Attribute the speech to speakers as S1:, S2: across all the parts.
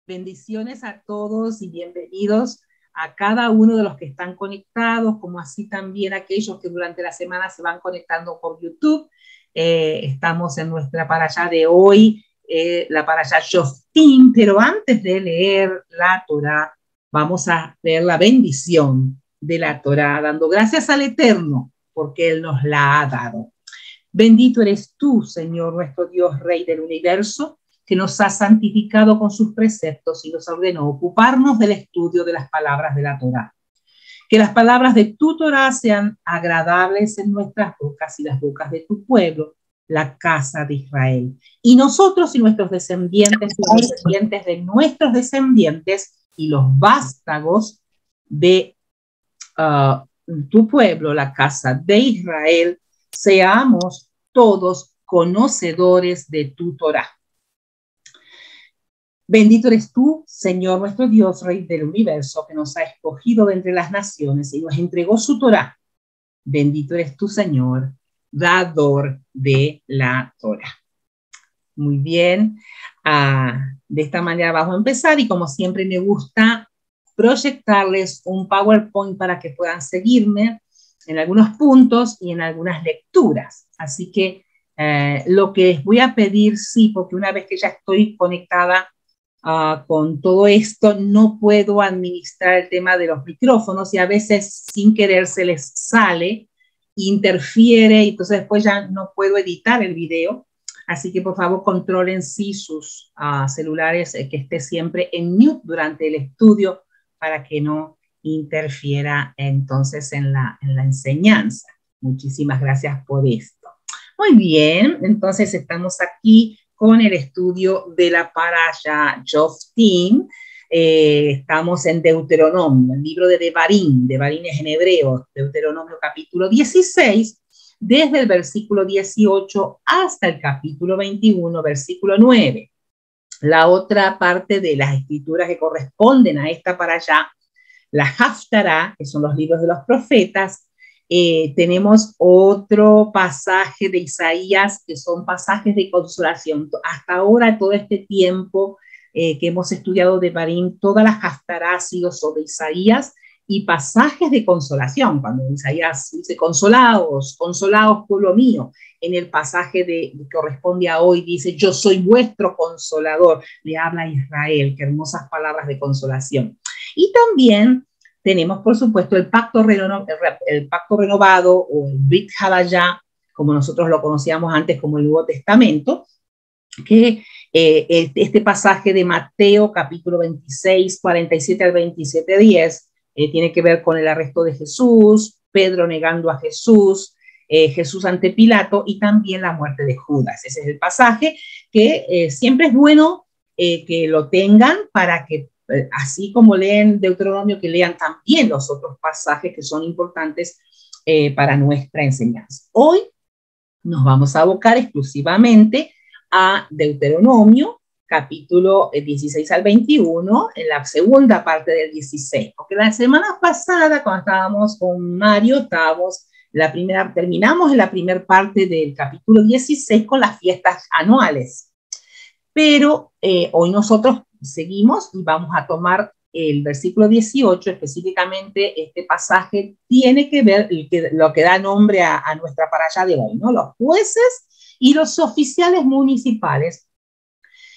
S1: Bendiciones a todos y bienvenidos a cada uno de los que están conectados, como así también aquellos que durante la semana se van conectando por YouTube. Estamos en nuestra parashá de hoy, la parashá Shoftim, pero antes de leer la Torá, vamos a leer la bendición de la Torá, dando gracias al Eterno, porque Él nos la ha dado. Bendito eres tú, Señor, nuestro Dios, Rey del universo, que nos ha santificado con sus preceptos y nos ordenó ocuparnos del estudio de las palabras de la Torá. Que las palabras de tu Torá sean agradables en nuestras bocas y las bocas de tu pueblo, la casa de Israel. Y nosotros y nuestros descendientes y los descendientes de nuestros descendientes y los vástagos de tu pueblo, la casa de Israel, seamos todos conocedores de tu Torá. Bendito eres tú, Señor nuestro Dios, Rey del universo, que nos ha escogido de entre las naciones y nos entregó su Torá. Bendito eres tú, Señor, dador de la Torá. Muy bien, de esta manera vamos a empezar y como siempre me gusta proyectarles un PowerPoint para que puedan seguirme en algunos puntos y en algunas lecturas. Así que lo que les voy a pedir, sí, porque una vez que ya estoy conectada con todo esto, no puedo administrar el tema de los micrófonos y a veces sin querer se les sale, interfiere, y entonces después ya no puedo editar el video. Así que por favor controlen sí sus celulares, que esté siempre en mute durante el estudio para que no interfiera entonces en la enseñanza. Muchísimas gracias por esto. Muy bien, entonces estamos aquí con el estudio de la parashá Shoftim. Estamos en Deuteronomio, el libro de Devarim. Devarim es en hebreo, Deuteronomio capítulo 16, desde el versículo 18 hasta el capítulo 21, versículo 9. La otra parte de las escrituras que corresponden a esta parashá, la Haftará, que son los libros de los profetas. Tenemos otro pasaje de Isaías, que son pasajes de consolación. Hasta ahora, todo este tiempo que hemos estudiado Devarim, toda la Haftará ha sido sobre Isaías y pasajes de consolación. Cuando Isaías dice, consolaos, consolaos, pueblo mío. En el pasaje que corresponde a hoy dice, yo soy vuestro consolador. Le habla a Israel, qué hermosas palabras de consolación. Y también tenemos, por supuesto, el pacto renovado o el Brit Hadayah, como nosotros lo conocíamos antes como el Nuevo Testamento, que este pasaje de Mateo, capítulo 26, 47 al 27, 10, tiene que ver con el arresto de Jesús, Pedro negando a Jesús, Jesús ante Pilato y también la muerte de Judas. Ese es el pasaje que siempre es bueno que lo tengan para que así como leen Deuteronomio, que lean también los otros pasajes que son importantes para nuestra enseñanza. Hoy nos vamos a abocar exclusivamente a Deuteronomio, capítulo 16 al 21, en la segunda parte del 16, porque la semana pasada, cuando estábamos con Mario, terminamos en la primera parte del capítulo 16 con las fiestas anuales. Pero hoy nosotros seguimos y vamos a tomar el versículo 18, específicamente este pasaje tiene que ver lo que da nombre a nuestra parashá de hoy, ¿no? Los jueces y los oficiales municipales.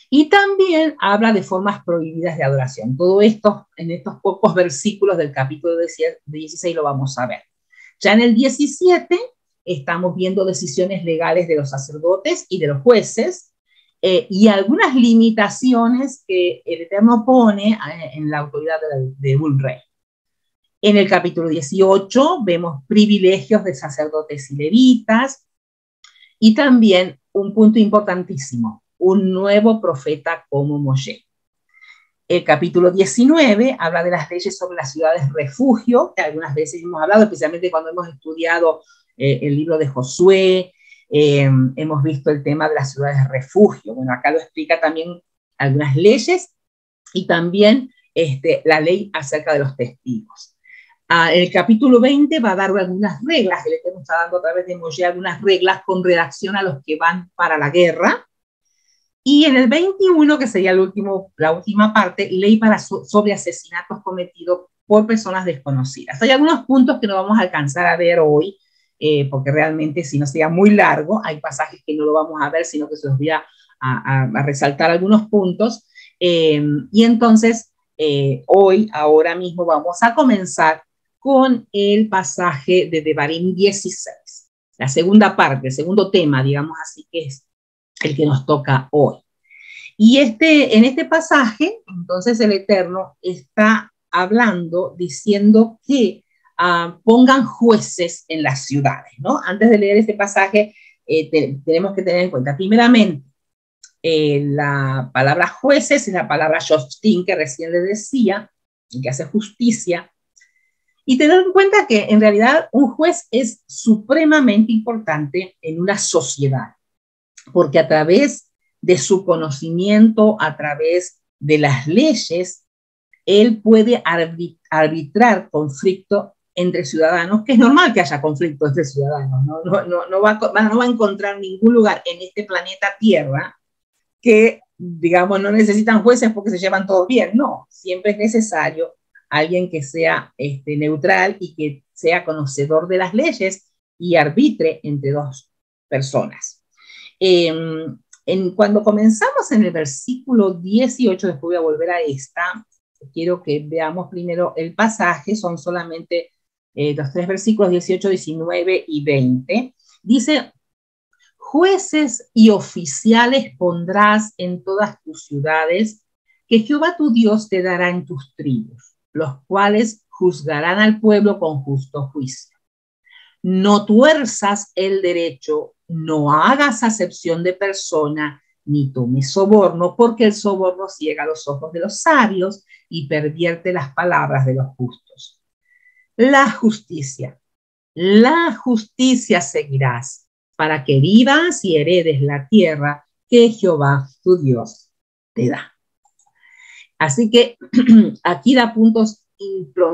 S1: Y también habla de formas prohibidas de adoración. Todo esto en estos pocos versículos del capítulo 16 lo vamos a ver. Ya en el 17 estamos viendo decisiones legales de los sacerdotes y de los jueces, y algunas limitaciones que el Eterno pone en la autoridad de un rey. En el capítulo 18 vemos privilegios de sacerdotes y levitas, y también un punto importantísimo, un nuevo profeta como Moshe. El capítulo 19 habla de las leyes sobre las ciudades refugio, que algunas veces hemos hablado, especialmente cuando hemos estudiado el libro de Josué. Hemos visto el tema de las ciudades refugio. Bueno, acá lo explica también algunas leyes y también la ley acerca de los testigos. El capítulo 20 va a dar algunas reglas, el Eterno está dando a través de Moshe algunas reglas con relación a los que van para la guerra. Y en el 21, que sería la última parte, ley sobre asesinatos cometidos por personas desconocidas. Hay algunos puntos que no vamos a alcanzar a ver hoy, porque realmente si no sería muy largo, hay pasajes que no lo vamos a ver, sino que se los voy a resaltar algunos puntos. Y entonces, ahora mismo vamos a comenzar con el pasaje de Devarim 16, la segunda parte, el segundo tema, digamos así, que es el que nos toca hoy. Y en este pasaje, entonces el Eterno está hablando, diciendo que pongan jueces en las ciudades, ¿no? Antes de leer este pasaje, tenemos que tener en cuenta, primeramente, la palabra jueces es la palabra shoftim que recién le decía, que hace justicia, y tener en cuenta que en realidad un juez es supremamente importante en una sociedad, porque a través de su conocimiento, a través de las leyes, él puede arbitrar conflicto entre ciudadanos, que es normal que haya conflicto entre ciudadanos, no va a encontrar ningún lugar en este planeta Tierra que, digamos, no necesitan jueces porque se llevan todos bien, no, siempre es necesario alguien que sea neutral y que sea conocedor de las leyes y arbitre entre dos personas. Cuando comenzamos en el versículo 18, después voy a volver a esta, quiero que veamos primero el pasaje, son solamente los 3 versículos 18, 19 y 20. Dice: jueces y oficiales pondrás en todas tus ciudades, que Jehová tu Dios te dará en tus tribus, los cuales juzgarán al pueblo con justo juicio. No tuerzas el derecho, no hagas acepción de persona, ni tomes soborno, porque el soborno ciega los ojos de los sabios y pervierte las palabras de los justos. La justicia seguirás, para que vivas y heredes la tierra que Jehová tu Dios te da. Así que aquí da puntos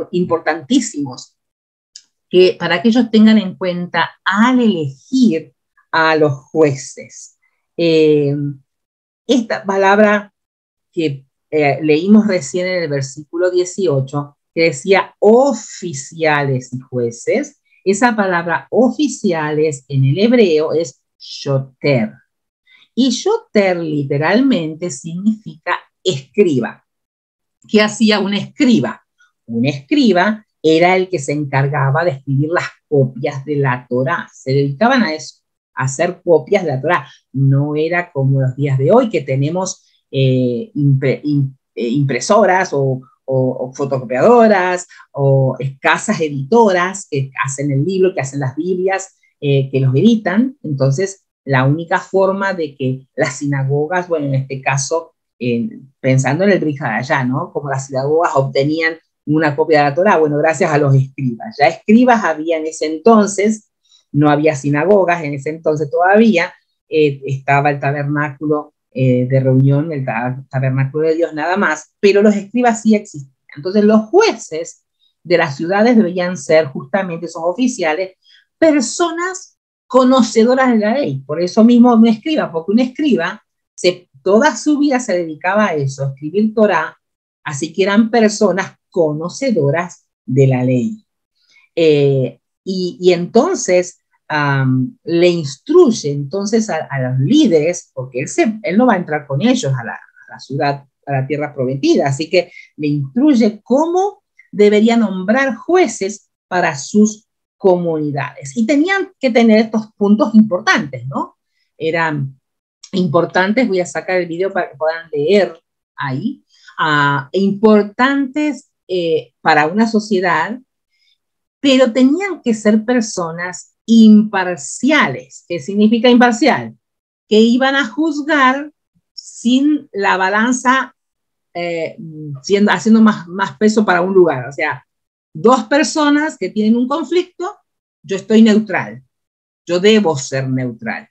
S1: importantísimos que para que ellos tengan en cuenta al elegir a los jueces. Esta palabra que leímos recién en el versículo 18, que decía oficiales y jueces, esa palabra oficiales en el hebreo es shoter. Y shoter literalmente significa escriba. ¿Qué hacía un escriba? Un escriba era el que se encargaba de escribir las copias de la Torá. Se dedicaban a eso, a hacer copias de la Torá. No era como los días de hoy que tenemos impresoras o fotocopiadoras o escasas editoras que hacen el libro, que hacen las Biblias, que los editan. Entonces, la única forma de que las sinagogas, bueno, en este caso, pensando en el Brit Hadashah, ¿no? Como las sinagogas obtenían una copia de la Torá, bueno, gracias a los escribas. Ya escribas había en ese entonces, no había sinagogas, en ese entonces todavía estaba el tabernáculo de reunión, el tabernáculo de Dios nada más, pero los escribas sí existían. Entonces los jueces de las ciudades debían ser justamente esos oficiales, personas conocedoras de la ley. Por eso mismo un escriba, porque un escriba toda su vida se dedicaba a eso, a escribir Torá, así que eran personas conocedoras de la ley. Y entonces le instruye entonces a los líderes, porque él no va a entrar con ellos a la ciudad, a la tierra prometida, así que le instruye cómo debería nombrar jueces para sus comunidades. Y tenían que tener estos puntos importantes, ¿no? Eran importantes, voy a sacar el video para que puedan leer ahí, importantes para una sociedad, pero tenían que ser personas imparciales. ¿Qué significa imparcial? Que iban a juzgar sin la balanza haciendo más peso para un lugar. O sea, dos personas que tienen un conflicto, yo estoy neutral, yo debo ser neutral.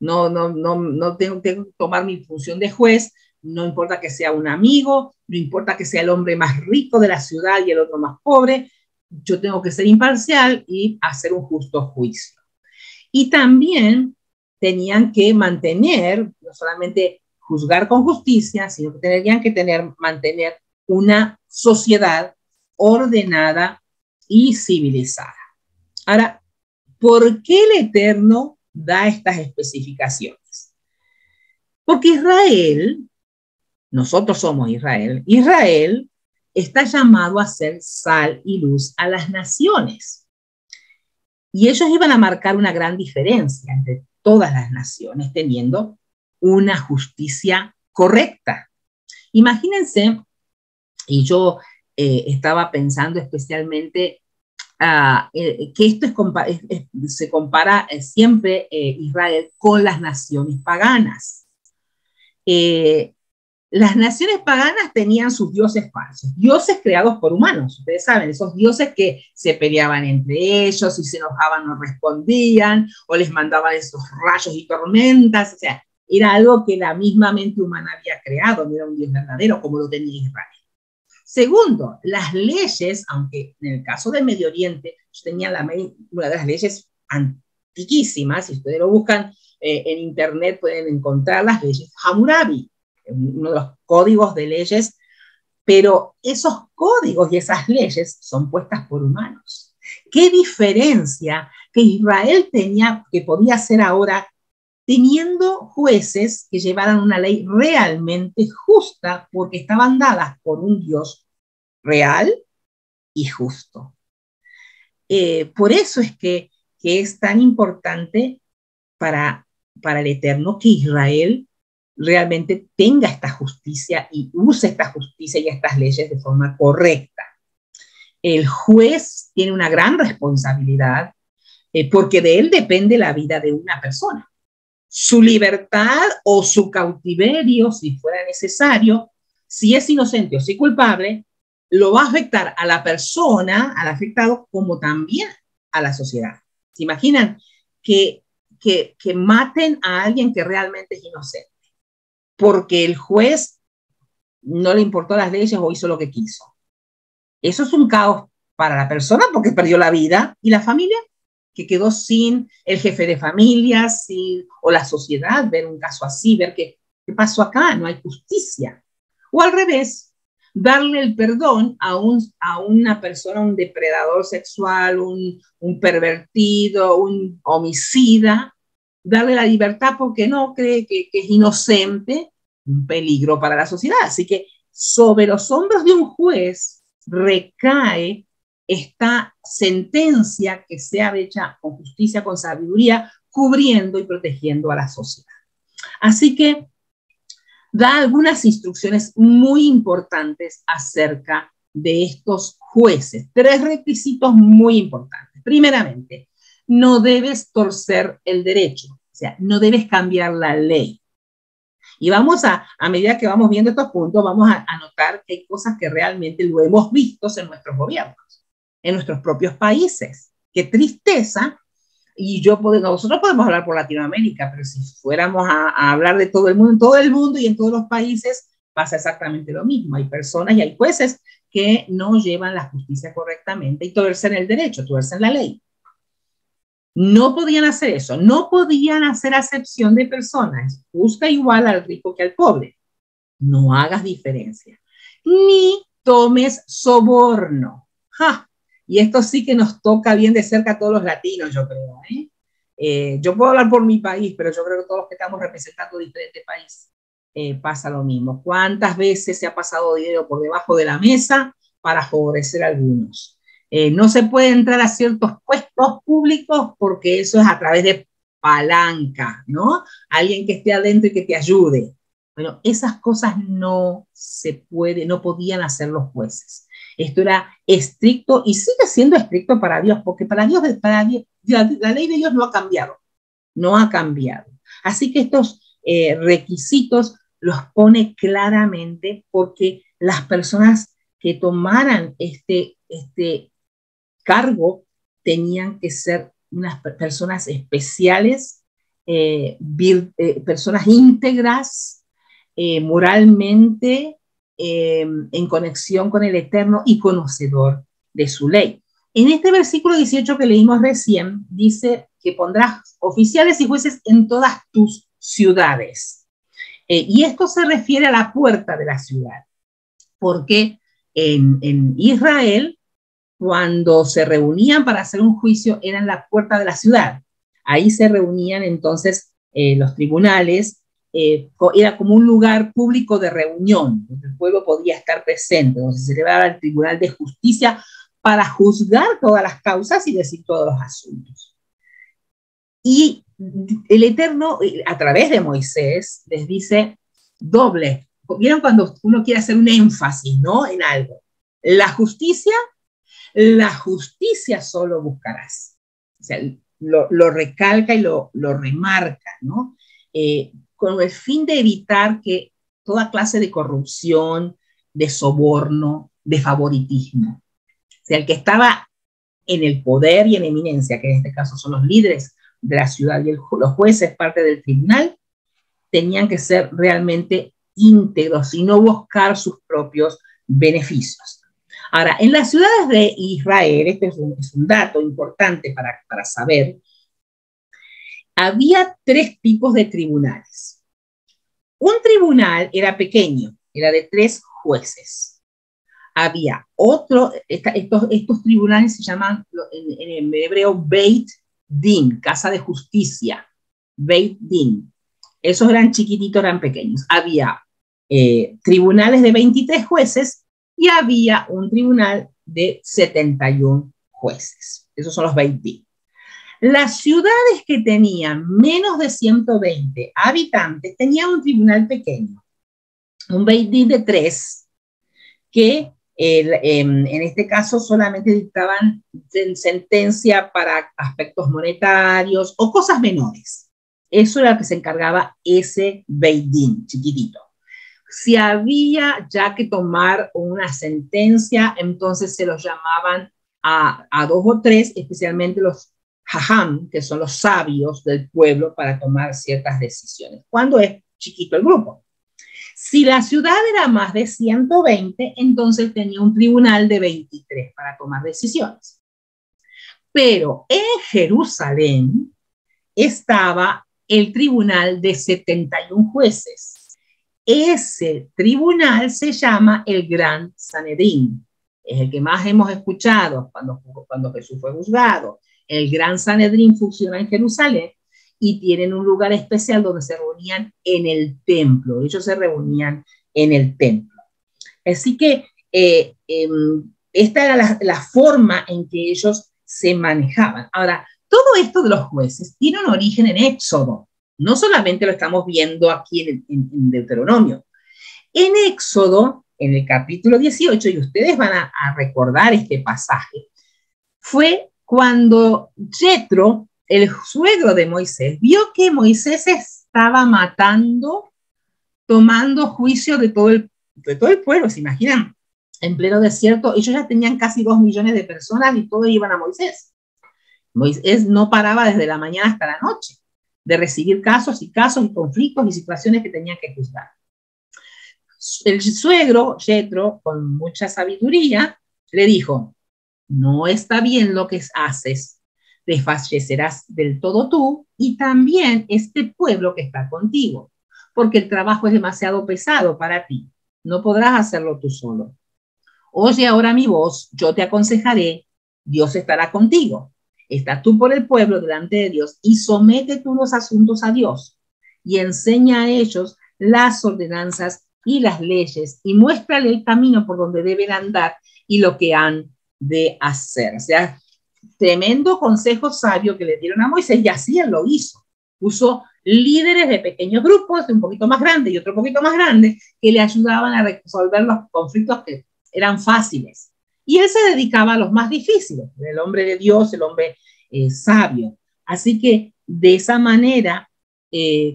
S1: No tengo que tomar mi función de juez, no importa que sea un amigo, no importa que sea el hombre más rico de la ciudad y el otro más pobre, yo tengo que ser imparcial y hacer un justo juicio. Y también tenían que mantener, no solamente juzgar con justicia, sino que tendrían que mantener una sociedad ordenada y civilizada. Ahora, ¿por qué el Eterno da estas especificaciones? Porque Israel, nosotros somos Israel, Israel está llamado a ser sal y luz a las naciones. Y ellos iban a marcar una gran diferencia entre todas las naciones, teniendo una justicia correcta. Imagínense, y yo estaba pensando especialmente que esto se compara siempre Israel con las naciones paganas. Las naciones paganas tenían sus dioses falsos, dioses creados por humanos. Ustedes saben, esos dioses que se peleaban entre ellos, y se enojaban no respondían, o les mandaban esos rayos y tormentas. O sea, era algo que la misma mente humana había creado, no era un Dios verdadero como lo tenía Israel. Segundo, las leyes, aunque en el caso del Medio Oriente tenían una de las leyes antiquísimas, si ustedes lo buscan en internet pueden encontrar las leyes Hammurabi, uno de los códigos de leyes, pero esos códigos y esas leyes son puestas por humanos. ¿Qué diferencia que Israel tenía, que podía hacer ahora, teniendo jueces que llevaran una ley realmente justa, porque estaban dadas por un Dios real y justo? Por eso es que es tan importante para el Eterno que Israel realmente tenga esta justicia y use esta justicia y estas leyes de forma correcta. El juez tiene una gran responsabilidad porque de él depende la vida de una persona. Su libertad o su cautiverio, si fuera necesario, si es inocente o si culpable, lo va a afectar a la persona, al afectado, como también a la sociedad. ¿Se imaginan que maten a alguien que realmente es inocente porque el juez no le importó las leyes o hizo lo que quiso? Eso es un caos para la persona porque perdió la vida, y la familia que quedó sin el jefe de familia, o la sociedad, ver un caso así, ver qué pasó acá, no hay justicia. O al revés, darle el perdón a una persona, un depredador sexual, un pervertido, un homicida, darle la libertad porque no cree que es inocente, un peligro para la sociedad. Así que sobre los hombros de un juez recae esta sentencia que sea hecha con justicia, con sabiduría, cubriendo y protegiendo a la sociedad. Así que da algunas instrucciones muy importantes acerca de estos jueces. 3 requisitos muy importantes. Primeramente, no debes torcer el derecho, o sea, no debes cambiar la ley. Y vamos a medida que vamos viendo estos puntos, vamos a notar que hay cosas que realmente lo hemos visto en nuestros gobiernos, en nuestros propios países. Qué tristeza. Y nosotros podemos hablar por Latinoamérica, pero si fuéramos a hablar de todo el mundo, en todo el mundo y en todos los países pasa exactamente lo mismo. Hay personas y hay jueces que no llevan la justicia correctamente y tuercen el derecho, tuercen la ley. No podían hacer eso, no podían hacer acepción de personas. Busca igual al rico que al pobre. No hagas diferencia. Ni tomes soborno. ¡Ja! Y esto sí que nos toca bien de cerca a todos los latinos, yo creo. Yo puedo hablar por mi país, pero yo creo que todos los que estamos representando diferentes países pasa lo mismo. ¿Cuántas veces se ha pasado dinero por debajo de la mesa para favorecer a algunos? No se puede entrar a ciertos puestos públicos porque eso es a través de palanca, ¿no? Alguien que esté adentro y que te ayude. Bueno, esas cosas no podían hacer los jueces. Esto era estricto y sigue siendo estricto para Dios, porque para Dios la ley de Dios no ha cambiado, no ha cambiado. Así que estos requisitos los pone claramente porque las personas que tomaran este cargo tenían que ser unas personas especiales, personas íntegras, moralmente, en conexión con el Eterno y conocedor de su ley. En este versículo 18 que leímos recién, dice que pondrás oficiales y jueces en todas tus ciudades. Y esto se refiere a la puerta de la ciudad, porque en Israel, cuando se reunían para hacer un juicio, era en la puerta de la ciudad. Ahí se reunían entonces los tribunales, era como un lugar público de reunión, donde el pueblo podía estar presente, donde se celebraba el Tribunal de Justicia para juzgar todas las causas y decir todos los asuntos. Y el Eterno, a través de Moisés, les dice doble. ¿Vieron cuando uno quiere hacer un énfasis, ¿no?, en algo? La justicia solo buscarás. O sea, lo recalca y lo remarca, ¿no? Con el fin de evitar que toda clase de corrupción, de soborno, de favoritismo. O sea, el que estaba en el poder y en eminencia, que en este caso son los líderes de la ciudad y los jueces, parte del tribunal, tenían que ser realmente íntegros y no buscar sus propios beneficios. Ahora, en las ciudades de Israel, este es un dato importante para saber, había 3 tipos de tribunales. Un tribunal era pequeño, era de 3 jueces. Había otro, estos tribunales se llaman en hebreo Beit Din, casa de justicia, Beit Din. Esos eran chiquititos, eran pequeños. Había tribunales de 23 jueces y había un tribunal de 71 jueces. Esos son los Beit Din. Las ciudades que tenían menos de 120 habitantes tenían un tribunal pequeño, un Beit Din de 3, que en este caso solamente dictaban sentencia para aspectos monetarios o cosas menores. Eso era lo que se encargaba ese Beit Din chiquitito. Si había ya que tomar una sentencia, entonces se los llamaban a 2 o 3, especialmente los Jajam, que son los sabios del pueblo, para tomar ciertas decisiones, cuando es chiquito el grupo. Si la ciudad era más de 120, entonces tenía un tribunal de 23 para tomar decisiones. Pero en Jerusalén estaba el tribunal de 71 jueces. Ese tribunal se llama el Gran Sanedrín. Es el que más hemos escuchado cuando Jesús fue juzgado. El Gran Sanedrín funciona en Jerusalén y tienen un lugar especial donde se reunían en el templo. Ellos se reunían en el templo. Así que esta era la forma en que ellos se manejaban. Ahora, todo esto de los jueces tiene un origen en Éxodo. No solamente lo estamos viendo aquí en Deuteronomio. En Éxodo, en el capítulo 18, y ustedes van a recordar este pasaje, fue cuando Jetro, el suegro de Moisés, vio que Moisés estaba matando, tomando juicio de todo el pueblo. ¿Se imaginan? En pleno desierto, ellos ya tenían casi 2 millones de personas y todos iban a Moisés. Moisés no paraba desde la mañana hasta la noche de recibir casos y conflictos y situaciones que tenían que juzgar. El suegro, Jetro, con mucha sabiduría, le dijo: no está bien lo que haces, desfallecerás del todo tú y también este pueblo que está contigo, porque el trabajo es demasiado pesado para ti, no podrás hacerlo tú solo. Oye ahora mi voz, yo te aconsejaré, Dios estará contigo. Estás tú por el pueblo delante de Dios y somete tú los asuntos a Dios y enseña a ellos las ordenanzas y las leyes y muéstrale el camino por donde deben andar y lo que han de hacer. O sea, tremendo consejo sabio que le dieron a Moisés, y así él lo hizo. Puso líderes de pequeños grupos, un poquito más grandes y otro poquito más grande, que le ayudaban a resolver los conflictos que eran fáciles. Y él se dedicaba a los más difíciles, el hombre de Dios, el hombre sabio. Así que de esa manera,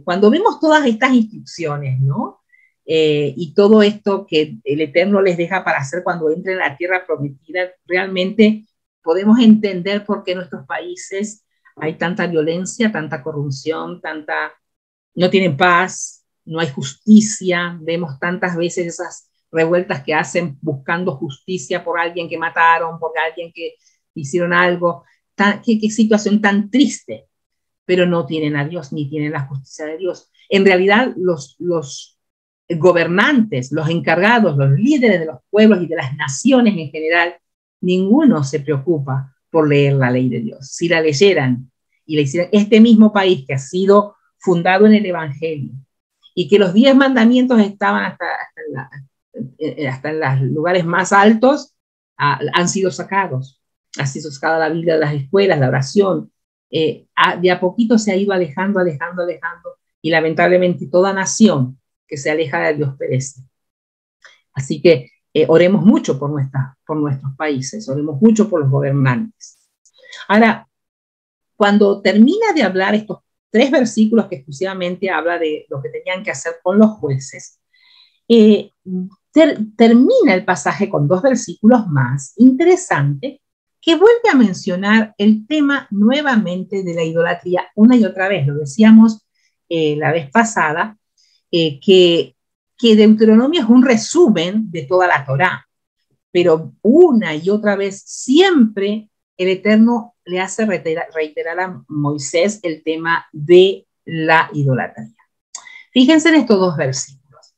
S1: cuando vemos todas estas instrucciones, ¿no? Y todo esto que el Eterno les deja para hacer cuando entren a la tierra prometida, realmente podemos entender por qué en nuestros países hay tanta violencia, tanta corrupción, no tienen paz, no hay justicia. Vemos tantas veces esas revueltas que hacen buscando justicia por alguien que mataron, por alguien que hicieron algo. Qué situación tan triste. pero no tienen a Dios ni tienen la justicia de Dios. En realidad, los gobernantes, los encargados, los líderes de los pueblos y de las naciones en general, ninguno se preocupa por leer la ley de Dios. Si la leyeran y le hicieran, este mismo país que ha sido fundado en el Evangelio y que los 10 mandamientos estaban hasta en los lugares más altos, han sido sacados. Ha sido sacada la Biblia de las escuelas, la oración. De a poquito se ha ido alejando, y lamentablemente toda nación que se aleja de Dios perece. Así que oremos mucho por nuestros países, oremos mucho por los gobernantes. Ahora, cuando termina de hablar estos 3 versículos que exclusivamente habla de lo que tenían que hacer con los jueces, termina el pasaje con 2 versículos más interesantes que vuelve a mencionar el tema nuevamente de la idolatría una y otra vez. Lo decíamos la vez pasada, que Deuteronomio es un resumen de toda la Torá, pero una y otra vez siempre el Eterno le hace reiterar a Moisés el tema de la idolatría. Fíjense en estos 2 versículos.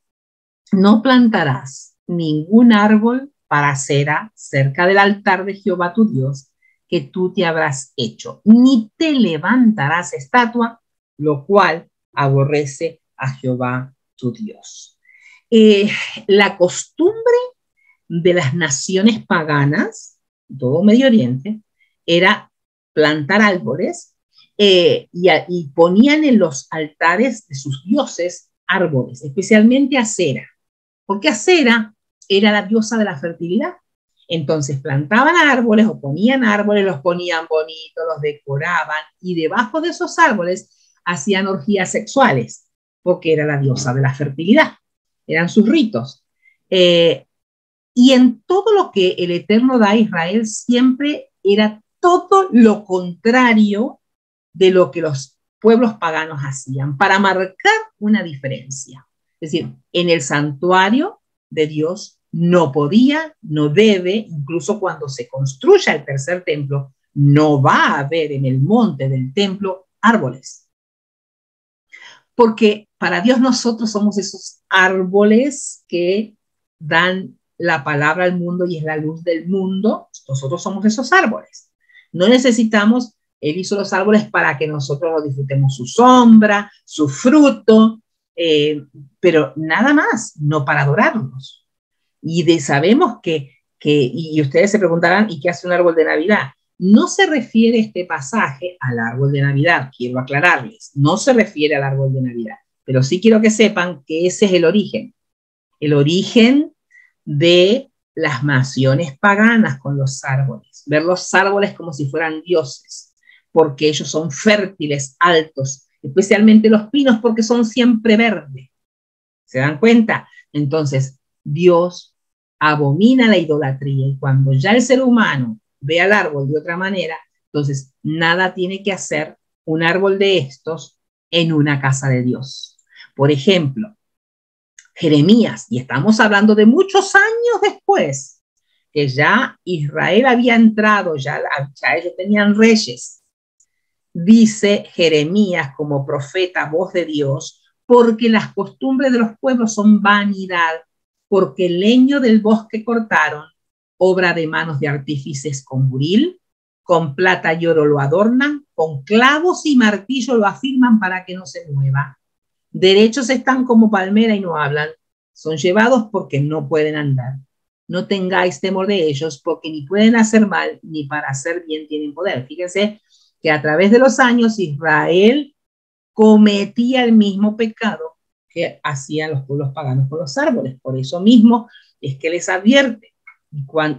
S1: No plantarás ningún árbol para cera cerca del altar de Jehová tu Dios que tú te habrás hecho, ni te levantarás estatua, lo cual aborrece a Jehová tu Dios. La costumbre de las naciones paganas, todo Medio Oriente, era plantar árboles y ponían en los altares de sus dioses árboles, especialmente Acera, porque Acera era la diosa de la fertilidad. Entonces plantaban árboles o ponían árboles, los ponían bonitos, los decoraban, y debajo de esos árboles hacían orgías sexuales, porque era la diosa de la fertilidad. Eran sus ritos. Y en todo lo que el Eterno da a Israel siempre era todo lo contrario de lo que los pueblos paganos hacían, para marcar una diferencia. Es decir, en el santuario de Dios no podía, no debe, incluso cuando se construya el tercer templo, no va a haber en el monte del templo árboles. Porque para Dios nosotros somos esos árboles que dan la palabra al mundo y es la luz del mundo. Nosotros somos esos árboles. No necesitamos, Él hizo los árboles para que nosotros lo disfrutemos, su sombra, su fruto, pero nada más, no para adorarnos. Y sabemos y ustedes se preguntarán, ¿y qué hace un árbol de Navidad? No se refiere este pasaje al árbol de Navidad, quiero aclararles, no se refiere al árbol de Navidad, pero sí quiero que sepan que ese es el origen de las naciones paganas con los árboles, ver los árboles como si fueran dioses, porque ellos son fértiles, altos, especialmente los pinos porque son siempre verdes. ¿Se dan cuenta? Entonces, Dios abomina la idolatría, y cuando ya el ser humano ve al árbol de otra manera, entonces nada tiene que hacer un árbol de estos en una casa de Dios. Por ejemplo, Jeremías, y estamos hablando de muchos años después, que ya Israel había entrado, ya ellos tenían reyes. Dice Jeremías como profeta, voz de Dios, porque las costumbres de los pueblos son vanidad, porque el leño del bosque cortaron, obra de manos de artífices con buril, con plata y oro lo adornan, con clavos y martillo lo afirman para que no se mueva. Derechos están como palmera y no hablan, son llevados porque no pueden andar. No tengáis temor de ellos, porque ni pueden hacer mal, ni para hacer bien tienen poder. Fíjense que a través de los años Israel cometía el mismo pecado que hacían los pueblos paganos con los árboles. Por eso mismo es que les advierte.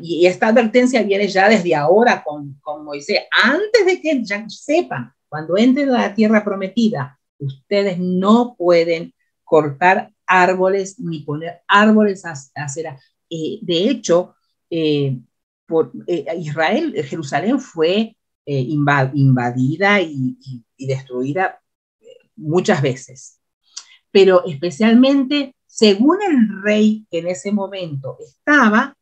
S1: Y esta advertencia viene ya desde ahora con Moisés, antes de que ya sepan, cuando entren a la tierra prometida, ustedes no pueden cortar árboles ni poner árboles a cera. De hecho, Israel, Jerusalén fue invadida y destruida muchas veces, pero especialmente según el rey que en ese momento estaba,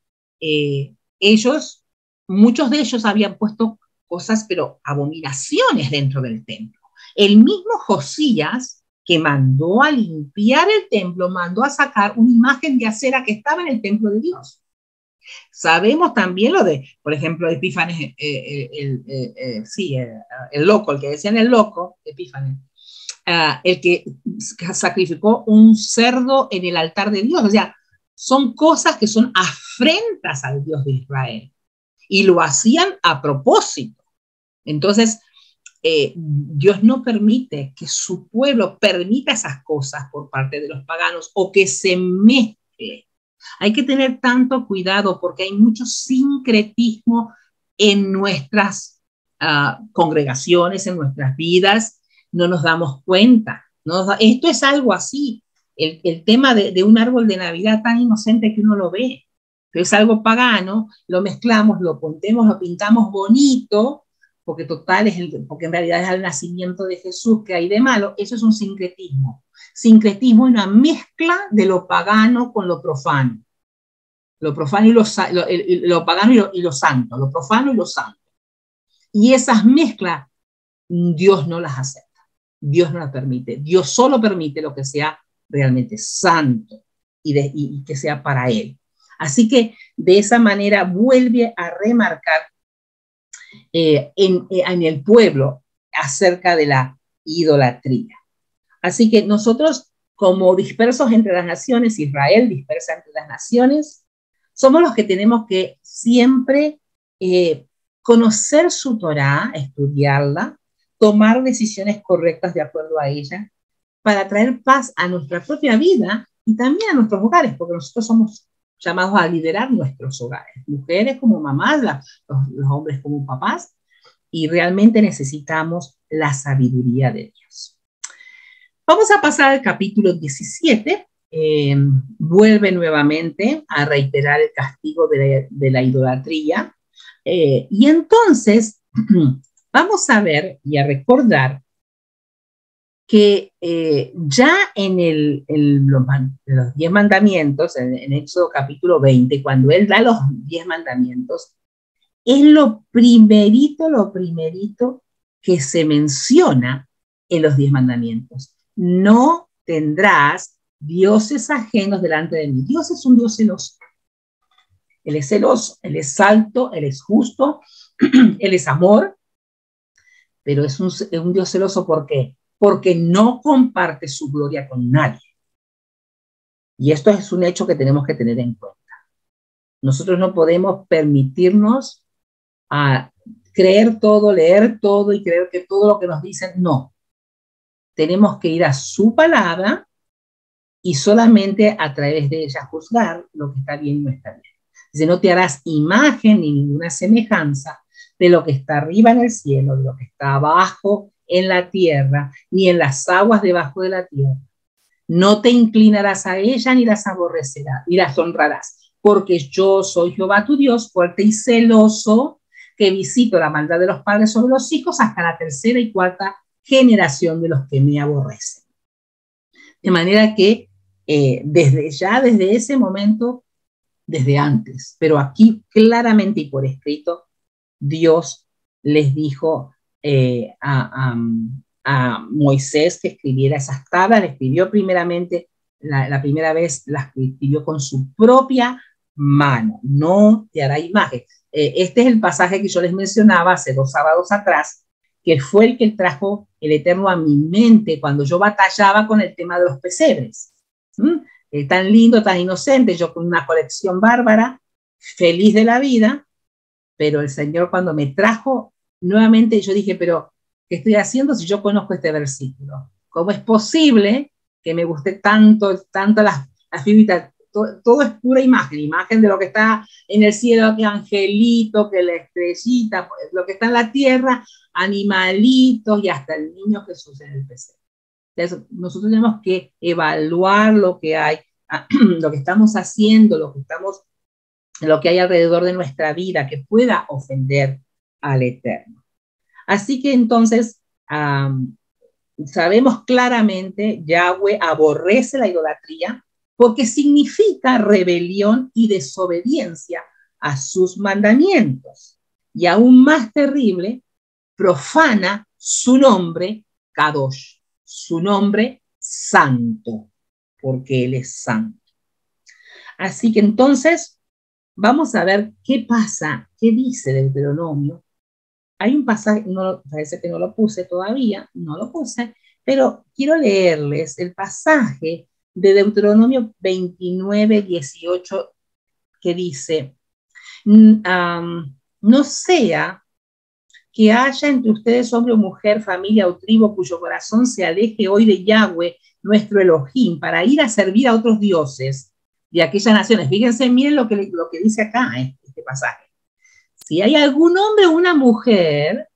S1: muchos de ellos habían puesto cosas, pero abominaciones dentro del templo. El mismo Josías, que mandó a limpiar el templo, mandó a sacar una imagen de acera que estaba en el templo de Dios. Sabemos también lo de, por ejemplo, Epífanes, el loco, el que decían el loco, Epífanes, el que sacrificó un cerdo en el altar de Dios. O sea, son cosas que son afrentas al Dios de Israel y lo hacían a propósito. Entonces, Dios no permite que su pueblo permita esas cosas por parte de los paganos o que se mezcle. Hay que tener tanto cuidado porque hay mucho sincretismo en nuestras congregaciones, en nuestras vidas. No nos damos cuenta. Esto es algo así. El tema de un árbol de Navidad tan inocente que uno lo ve, pero es algo pagano, lo mezclamos, lo pintamos bonito, porque total porque en realidad es el nacimiento de Jesús que hay de malo. Eso es un sincretismo. Sincretismo es una mezcla de lo pagano con lo profano. Lo profano y lo pagano y lo santo, lo profano y lo santo. Y esas mezclas Dios no las acepta, Dios no las permite. Dios solo permite lo que sea realmente santo y que sea para Él. Así que de esa manera vuelve a remarcar en el pueblo acerca de la idolatría. Así que nosotros, como dispersos entre las naciones, Israel dispersa entre las naciones, somos los que tenemos que siempre conocer su Torá, estudiarla, tomar decisiones correctas de acuerdo a ella, para traer paz a nuestra propia vida y también a nuestros hogares, porque nosotros somos llamados a liderar nuestros hogares, mujeres como mamás, los hombres como papás, y realmente necesitamos la sabiduría de Dios. Vamos a pasar al capítulo 17. Vuelve nuevamente a reiterar el castigo de la idolatría. Y entonces vamos a ver y a recordar que ya en los 10 mandamientos, en Éxodo capítulo 20, cuando él da los 10 mandamientos, es lo primerito que se menciona en los 10 mandamientos. No tendrás dioses ajenos delante de mí. Dios es un Dios celoso. Él es celoso, Él es santo, Él es justo, Él es amor, pero es un Dios celoso. ¿Por qué? Porque no comparte su gloria con nadie. Y esto es un hecho que tenemos que tener en cuenta. Nosotros no podemos permitirnos a creer todo, leer todo y creer que todo lo que nos dicen, no. Tenemos que ir a su palabra y solamente a través de ella juzgar lo que está bien y no está bien. Dice, no te harás imagen ni ninguna semejanza de lo que está arriba en el cielo, de lo que está abajo en la tierra, ni en las aguas debajo de la tierra. No te inclinarás a ella ni las aborrecerás, ni las honrarás, porque yo soy Jehová tu Dios, fuerte y celoso, que visito la maldad de los padres sobre los hijos hasta la tercera y cuarta generación de los que me aborrecen. De manera que desde ese momento, desde antes, pero aquí claramente y por escrito, Dios les dijo a Moisés que escribiera esas tablas. Le escribió primeramente, la primera vez las escribió con su propia mano. No te hará imagen. Este es el pasaje que yo les mencionaba hace 2 sábados atrás, que fue el que trajo el Eterno a mi mente cuando yo batallaba con el tema de los pesebres. Tan lindo, tan inocente, yo con una colección bárbara, feliz de la vida, pero el Señor cuando me trajo nuevamente, yo dije, pero ¿qué estoy haciendo si yo conozco este versículo? ¿Cómo es posible que me guste tanto las figuritas? Todo es pura imagen de lo que está en el cielo, que angelito, que la estrellita, lo que está en la tierra, animalitos y hasta el niño Jesús en el pesebre. Entonces, nosotros tenemos que evaluar lo que hay, lo que estamos haciendo, lo que hay alrededor de nuestra vida que pueda ofender al Eterno. Así que entonces sabemos claramente, Yahweh aborrece la idolatría porque significa rebelión y desobediencia a sus mandamientos. Y aún más terrible, profana su nombre Kadosh, su nombre santo, porque Él es santo. Así que entonces vamos a ver qué pasa, qué dice Deuteronomio. Hay un pasaje, no, parece que no lo puse todavía, no lo puse, pero quiero leerles el pasaje de Deuteronomio 29, 18, que dice, no sea que haya entre ustedes hombre o mujer, familia o tribu cuyo corazón se aleje hoy de Yahweh, nuestro Elohim, para ir a servir a otros dioses de aquellas naciones. Fíjense, miren lo que dice acá este pasaje. Si hay algún hombre o una mujer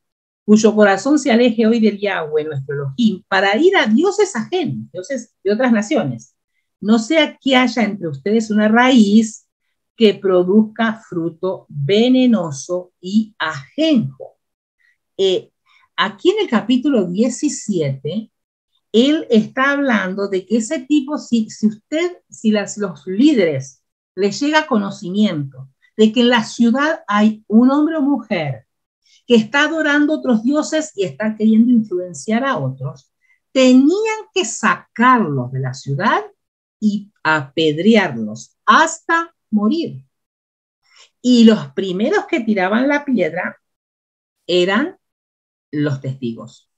S1: cuyo corazón se aleje hoy del Yahweh, nuestro Elohim, para ir a dioses ajenos, dioses de otras naciones, no sea que haya entre ustedes una raíz que produzca fruto venenoso y ajenjo. Aquí en el capítulo 17, él está hablando de que ese tipo, si los líderes les llega conocimiento de que en la ciudad hay un hombre o mujer que está adorando a otros dioses y está queriendo influenciar a otros, tenían que sacarlos de la ciudad y apedrearlos hasta morir. Y los primeros que tiraban la piedra eran los testigos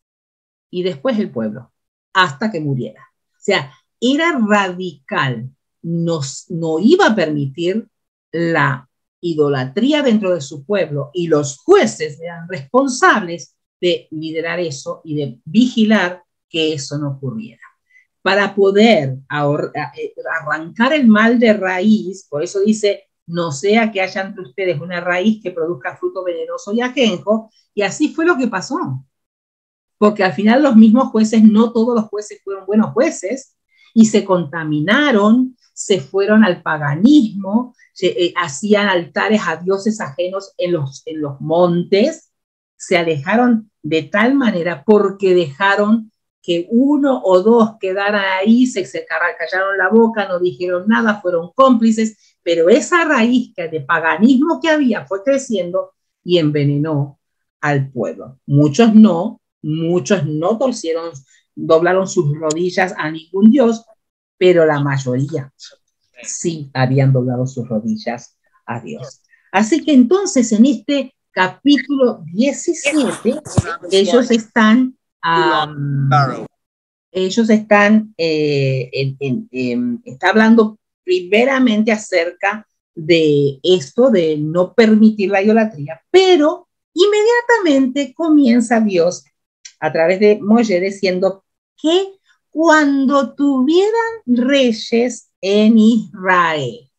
S1: y después el pueblo, hasta que muriera. O sea, era radical, no iba a permitir la idolatría dentro de su pueblo, y los jueces eran responsables de liderar eso y de vigilar que eso no ocurriera. Para poder arrancar el mal de raíz, por eso dice, no sea que haya entre ustedes una raíz que produzca fruto venenoso y ajenjo, y así fue lo que pasó. Porque al final los mismos jueces, no todos los jueces fueron buenos jueces, y se contaminaron, se fueron al paganismo, hacían altares a dioses ajenos en los montes, se alejaron de tal manera porque dejaron que uno o dos quedaran ahí, se callaron la boca, no dijeron nada, fueron cómplices, pero esa raíz de paganismo que había fue creciendo y envenenó al pueblo. Muchos no doblaron sus rodillas a ningún dios, pero la mayoría sí habían doblado sus rodillas a Dios. Así que entonces en este capítulo 17, ellos están está hablando primeramente acerca de esto de no permitir la idolatría, pero inmediatamente comienza Dios a través de Moisés diciendo que cuando tuvieran reyes en Israel,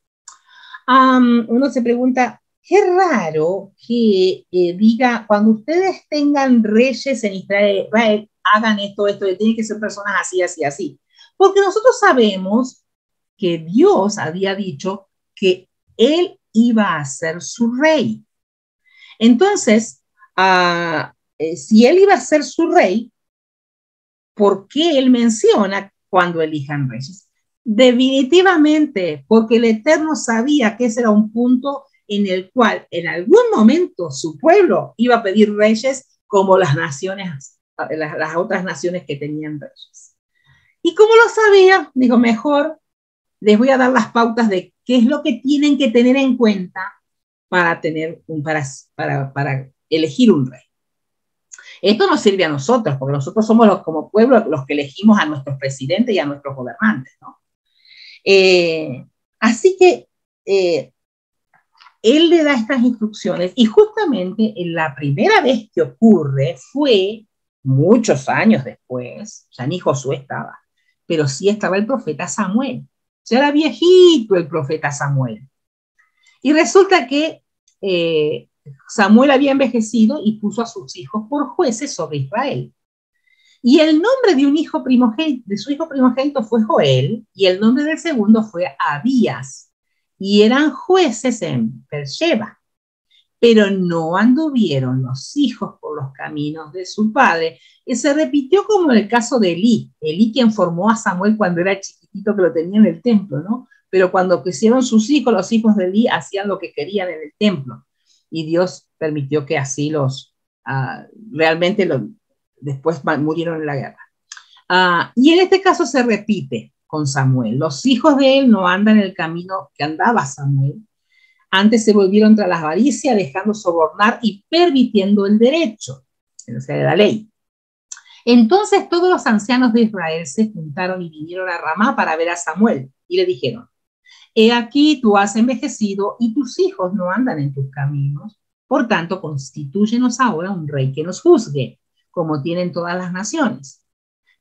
S1: uno se pregunta, qué raro que diga, cuando ustedes tengan reyes en Israel, hagan esto, tienen que ser personas así, así, así. Porque nosotros sabemos que Dios había dicho que Él iba a ser su rey. Entonces, si Él iba a ser su rey, ¿por qué Él menciona cuando elijan reyes? Definitivamente, porque el Eterno sabía que ese era un punto en el cual en algún momento su pueblo iba a pedir reyes como las naciones, las otras naciones que tenían reyes. Y como lo sabía, dijo, mejor les voy a dar las pautas de qué es lo que tienen que tener en cuenta para elegir un rey. Esto nos sirve a nosotros, porque nosotros somos como pueblo los que elegimos a nuestros presidentes y a nuestros gobernantes, ¿no? Así que él le da estas instrucciones, y justamente la primera vez que ocurre fue muchos años después, ya ni Josué estaba, pero sí estaba el profeta Samuel. Ya era viejito el profeta Samuel. Y resulta que Samuel había envejecido y puso a sus hijos por jueces sobre Israel. Y el nombre de su hijo primogénito fue Joel, y el nombre del segundo fue Abías. Y eran jueces en Beersheba. Pero no anduvieron los hijos por los caminos de su padre. Y se repitió como en el caso de Elí. Elí, quien formó a Samuel cuando era chiquitito, que lo tenía en el templo, ¿no? Pero cuando crecieron sus hijos, los hijos de Elí hacían lo que querían en el templo. Y Dios permitió que así realmente después murieron en la guerra. Y en este caso se repite con Samuel. Los hijos de él no andan en el camino que andaba Samuel. Antes se volvieron tras la avaricia, dejando sobornar y permitiendo el derecho, o sea, de la ley. Entonces todos los ancianos de Israel se juntaron y vinieron a Ramá para ver a Samuel. Y le dijeron, he aquí tú has envejecido y tus hijos no andan en tus caminos. Por tanto, constitúyenos ahora un rey que nos juzgue, como tienen todas las naciones.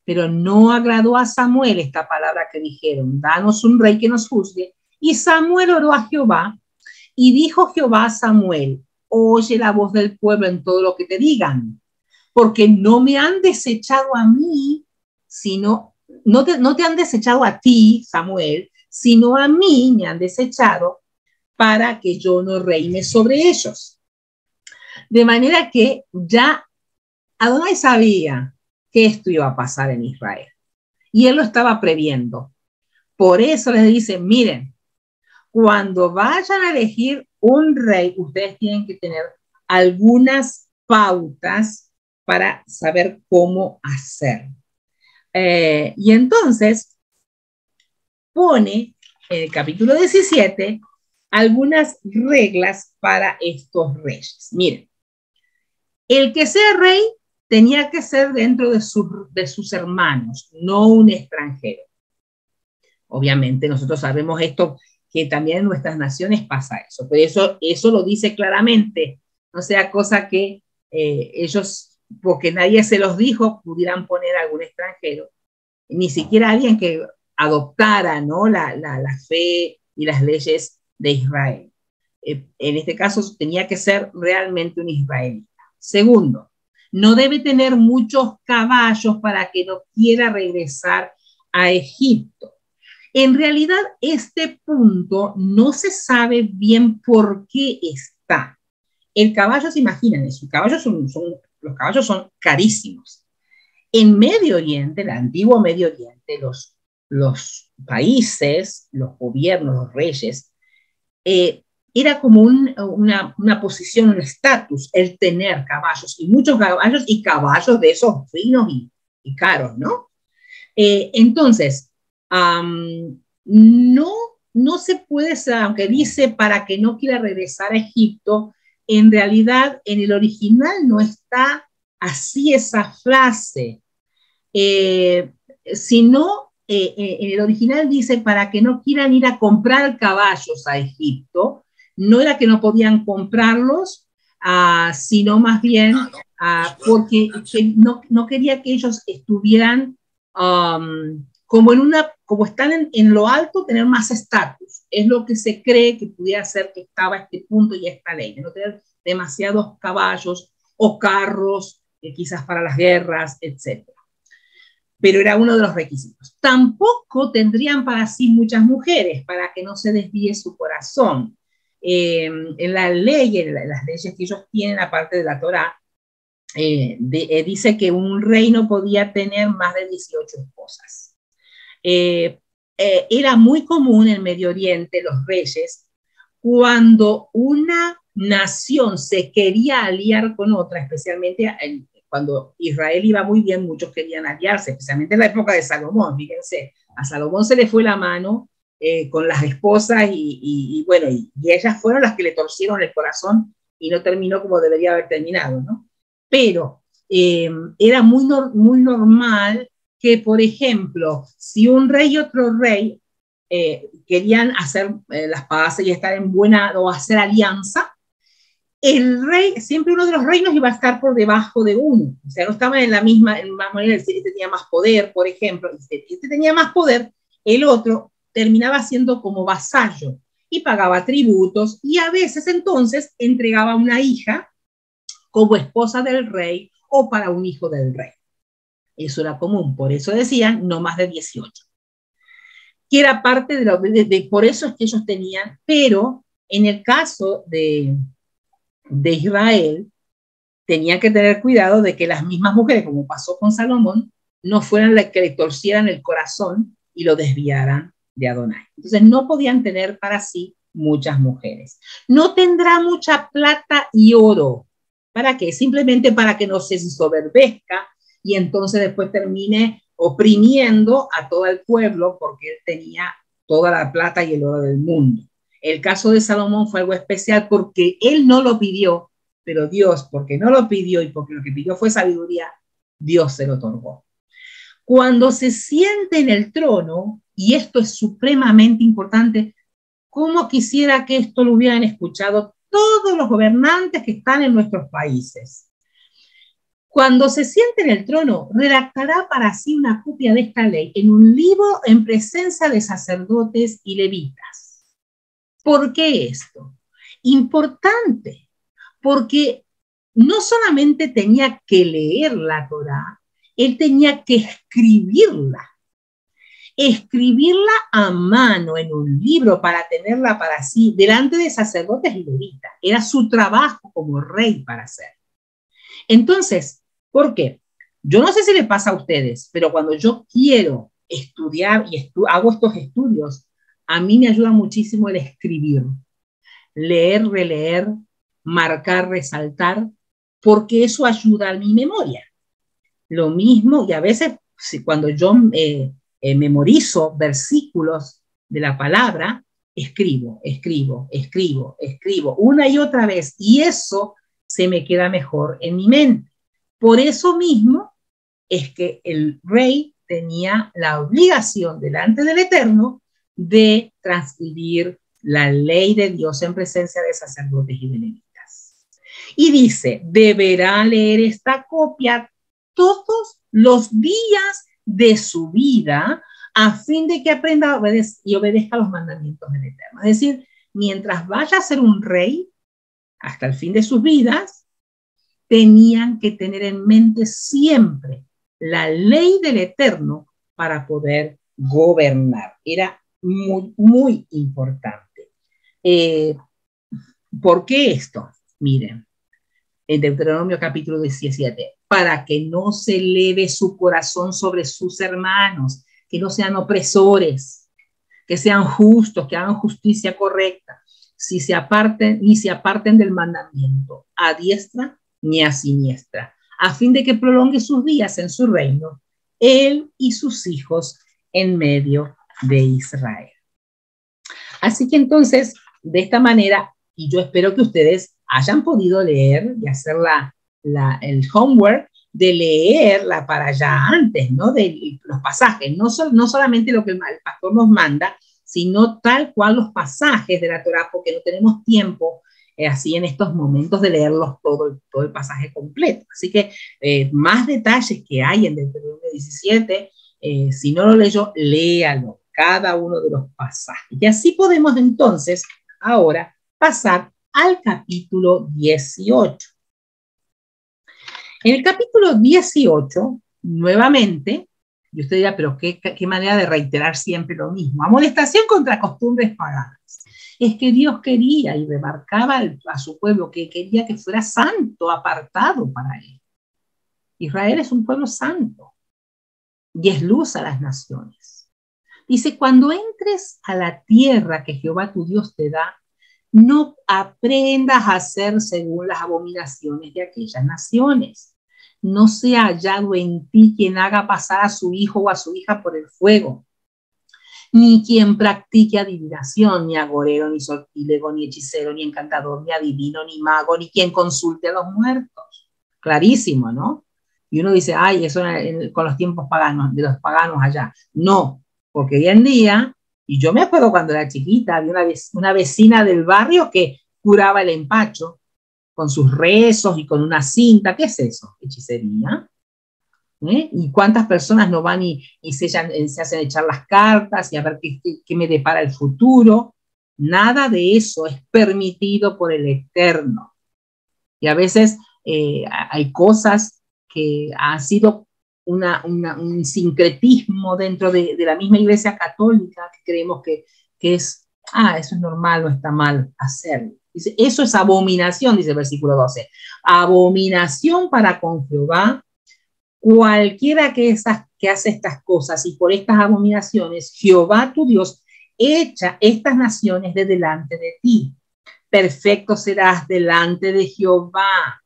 S1: Pero no agradó a Samuel esta palabra que dijeron, danos un rey que nos juzgue. Y Samuel oró a Jehová, y dijo Jehová a Samuel, oye la voz del pueblo en todo lo que te digan, porque no me han desechado a mí, sino, no te han desechado a ti, Samuel, sino a mí me han desechado para que yo no reine sobre ellos. De manera que ya Adonai sabía que esto iba a pasar en Israel. Y él lo estaba previendo. Por eso les dice, miren, cuando vayan a elegir un rey, ustedes tienen que tener algunas pautas para saber cómo hacer. Y entonces pone en el capítulo 17 algunas reglas para estos reyes. Miren, el que sea rey tenía que ser dentro de sus hermanos, no un extranjero. Obviamente nosotros sabemos esto, que también en nuestras naciones pasa eso, pero eso lo dice claramente, no sea cosa que ellos, porque nadie se los dijo, pudieran poner a algún extranjero, ni siquiera alguien que adoptara, ¿no?, la fe y las leyes de Israel. En este caso tenía que ser realmente un israelita. Segundo, no debe tener muchos caballos para que no quiera regresar a Egipto. En realidad, este punto no se sabe bien por qué está. El caballo, se imaginan eso, los caballos son carísimos. En Medio Oriente, el antiguo Medio Oriente, los países, los gobiernos, los reyes, era como una posición, un estatus, el tener caballos, y muchos caballos, y caballos de esos finos y caros, ¿no? Entonces, no se puede, aunque dice para que no quiera regresar a Egipto, en realidad en el original no está así esa frase, sino en el original dice para que no quieran ir a comprar caballos a Egipto. No era que no podían comprarlos, sino más bien porque no quería que ellos estuvieran como están en lo alto, tener más estatus. Es lo que se cree que pudiera ser que estaba a este punto y a esta ley, de no tener demasiados caballos o carros, quizás para las guerras, etc. Pero era uno de los requisitos. Tampoco tendrían para sí muchas mujeres, para que no se desvíe su corazón. En la ley, en las leyes que ellos tienen, aparte de la Torá, dice que un rey no podía tener más de 18 esposas. Era muy común en Medio Oriente, los reyes, cuando una nación se quería aliar con otra, especialmente cuando Israel iba muy bien, muchos querían aliarse, especialmente en la época de Salomón. Fíjense, a Salomón se le fue la mano con las esposas y bueno, y ellas fueron las que le torcieron el corazón y no terminó como debería haber terminado, ¿no? Pero era muy normal que, por ejemplo, si un rey y otro rey querían hacer las paces y estar en buena, o hacer alianza, el rey, siempre uno de los reinos iba a estar por debajo de uno, o sea, no estaban en la misma manera. Este tenía más poder, por ejemplo, este tenía más poder, el otro terminaba siendo como vasallo y pagaba tributos, y a veces entonces entregaba una hija como esposa del rey o para un hijo del rey. Eso era común, por eso decían no más de 18. Que era parte por eso es que ellos tenían, pero en el caso de Israel, tenían que tener cuidado de que las mismas mujeres, como pasó con Salomón, no fueran las que le torcieran el corazón y lo desviaran de Adonai. Entonces no podían tener para sí muchas mujeres. No tendrá mucha plata y oro. ¿Para qué? Simplemente para que no se ensoberbezca y entonces después termine oprimiendo a todo el pueblo porque él tenía toda la plata y el oro del mundo. El caso de Salomón fue algo especial porque él no lo pidió, pero Dios, porque no lo pidió y porque lo que pidió fue sabiduría, Dios se lo otorgó. Cuando se siente en el trono, y esto es supremamente importante, ¿cómo quisiera que esto lo hubieran escuchado todos los gobernantes que están en nuestros países? Cuando se siente en el trono, redactará para sí una copia de esta ley en un libro en presencia de sacerdotes y levitas. ¿Por qué esto? Importante, porque no solamente tenía que leer la Torá, él tenía que escribirla a mano en un libro para tenerla para sí, delante de sacerdotes y levitas. Era su trabajo como rey para hacer. Entonces, ¿por qué? Yo no sé si le pasa a ustedes, pero cuando yo quiero estudiar y hago estos estudios, a mí me ayuda muchísimo el escribir, leer, releer, marcar, resaltar, porque eso ayuda a mi memoria. Lo mismo, y a veces cuando yo memorizo versículos de la palabra, escribo, una y otra vez, y eso se me queda mejor en mi mente. Por eso mismo es que el rey tenía la obligación delante del Eterno de transcribir la ley de Dios en presencia de sacerdotes y de levitas. Y dice, deberá leer esta copia todos los días de su vida a fin de que aprenda y obedezca los mandamientos del Eterno. Es decir, mientras vaya a ser un rey, hasta el fin de sus vidas, tenían que tener en mente siempre la ley del Eterno para poder gobernar. Era muy, muy importante. ¿Por qué esto? Miren, en Deuteronomio capítulo 17, para que no se eleve su corazón sobre sus hermanos, que no sean opresores, que sean justos, que hagan justicia correcta, ni se aparten del mandamiento, a diestra ni a siniestra, a fin de que prolongue sus días en su reino, él y sus hijos en medio de Israel. Así que entonces, de esta manera, y yo espero que ustedes hayan podido leer y hacer el homework de leerla para allá antes, ¿no? De los pasajes, no solamente lo que el pastor nos manda, sino tal cual los pasajes de la Torá, porque no tenemos tiempo así en estos momentos de leerlos todo el pasaje completo. Así que más detalles que hay en Deuteronomio 17, si no lo leyó, léalo, cada uno de los pasajes. Y así podemos entonces ahora pasar al capítulo 18. En el capítulo 18, nuevamente, y usted dirá, pero qué manera de reiterar siempre lo mismo. Amonestación contra costumbres paganas. Es que Dios quería y remarcaba a su pueblo que quería que fuera santo, apartado para él. Israel es un pueblo santo y es luz a las naciones. Dice, cuando entres a la tierra que Jehová tu Dios te da, no aprendas a hacer según las abominaciones de aquellas naciones. No sea hallado en ti quien haga pasar a su hijo o a su hija por el fuego, ni quien practique adivinación, ni agorero, ni sortílego, ni hechicero, ni encantador, ni adivino, ni mago, ni quien consulte a los muertos. Clarísimo, ¿no? Y uno dice, ay, eso con los tiempos paganos, de los paganos allá. No, porque hoy en día, y yo me acuerdo cuando era chiquita, había una vecina del barrio que curaba el empacho con sus rezos y con una cinta. ¿Qué es eso? Hechicería. ¿Y cuántas personas no van y se hacen echar las cartas y a ver qué me depara el futuro? Nada de eso es permitido por el Eterno. Y a veces hay cosas que han sido un sincretismo dentro de la misma Iglesia Católica, que creemos que es, eso es normal, no está mal hacerlo. Dice, eso es abominación, dice el versículo 12. Abominación para con Jehová, cualquiera que hace estas cosas, y por estas abominaciones, Jehová tu Dios echa estas naciones de delante de ti. Perfecto serás delante de Jehová.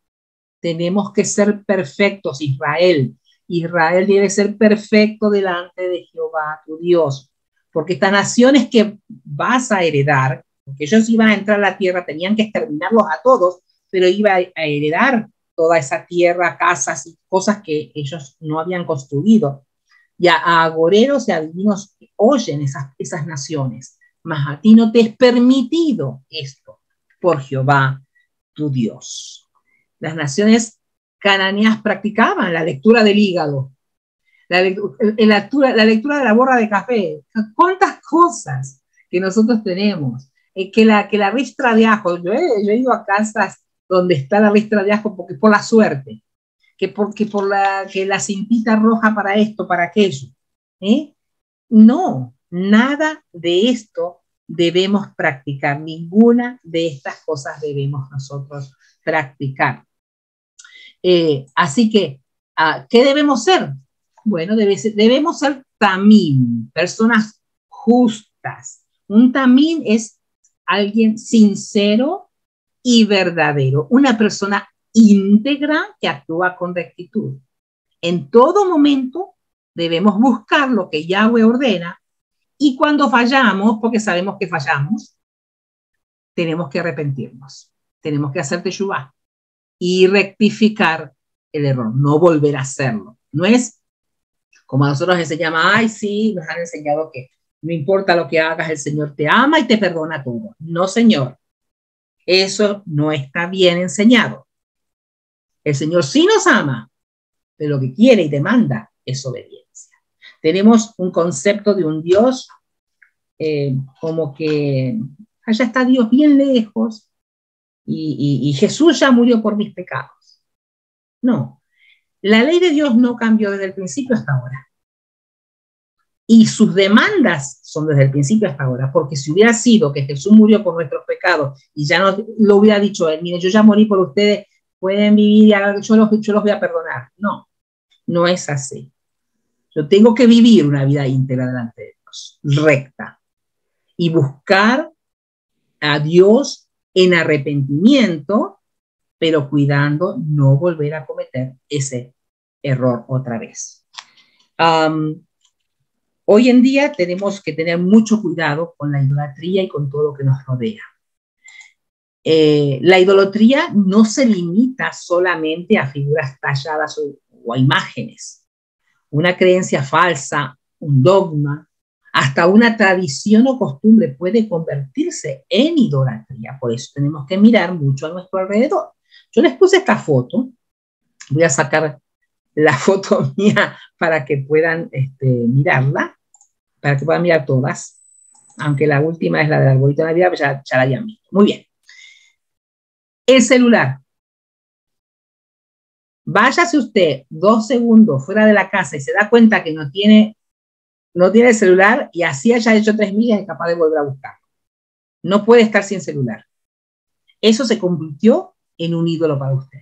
S1: Tenemos que ser perfectos, Israel. Israel debe ser perfecto delante de Jehová, tu Dios, porque estas naciones que vas a heredar, porque ellos iban a entrar a la tierra, tenían que exterminarlos a todos, pero iba a heredar toda esa tierra, casas y cosas que ellos no habían construido. Y a agoreros y adivinos oyen esas naciones, mas a ti no te es permitido esto por Jehová, tu Dios. Las naciones cananeas practicaban la lectura del hígado, la lectura de la borra de café. ¿Cuántas cosas que nosotros tenemos? Que la ristra de ajo, yo he ido a casas donde está la ristra de ajo porque por la suerte, que la cintita roja para esto, para aquello. No, nada de esto debemos practicar, ninguna de estas cosas debemos nosotros practicar. Así que, ¿qué debemos ser? Bueno, debemos ser tamín, personas justas. Un tamín es alguien sincero y verdadero, una persona íntegra que actúa con rectitud. En todo momento debemos buscar lo que Yahweh ordena, y cuando fallamos, porque sabemos que fallamos, tenemos que arrepentirnos, tenemos que hacer teshuvá y rectificar el error, no volver a hacerlo. No es como a nosotros enseñamos, ay, sí, nos han enseñado que no importa lo que hagas, el Señor te ama y te perdona todo. No, Señor, eso no está bien enseñado. El Señor sí nos ama, pero lo que quiere y demanda es obediencia. Tenemos un concepto de un Dios como que allá está Dios bien lejos y Jesús ya murió por mis pecados. No, la ley de Dios no cambió desde el principio hasta ahora. Y sus demandas son desde el principio hasta ahora, porque si hubiera sido que Jesús murió por nuestros pecados y ya no lo hubiera dicho él, mire, yo ya morí por ustedes, pueden vivir, yo los voy a perdonar. No, no es así. Yo tengo que vivir una vida íntegra delante de Dios, recta, y buscar a Dios en arrepentimiento, pero cuidando no volver a cometer ese error otra vez. Hoy en día tenemos que tener mucho cuidado con la idolatría y con todo lo que nos rodea. La idolatría no se limita solamente a figuras talladas o a imágenes. Una creencia falsa, un dogma, hasta una tradición o costumbre puede convertirse en idolatría. Por eso tenemos que mirar mucho a nuestro alrededor. Yo les puse esta foto. Voy a sacar la foto mía para que puedan mirarla, para que puedan mirar todas. Aunque la última es la del arbolito de Navidad, pues ya la hayan visto. Muy bien. El celular. Váyase usted 2 segundos fuera de la casa y se da cuenta que no tiene el celular y así haya hecho 3 millas es capaz de volver a buscarlo. No puede estar sin celular. Eso se convirtió en un ídolo para usted.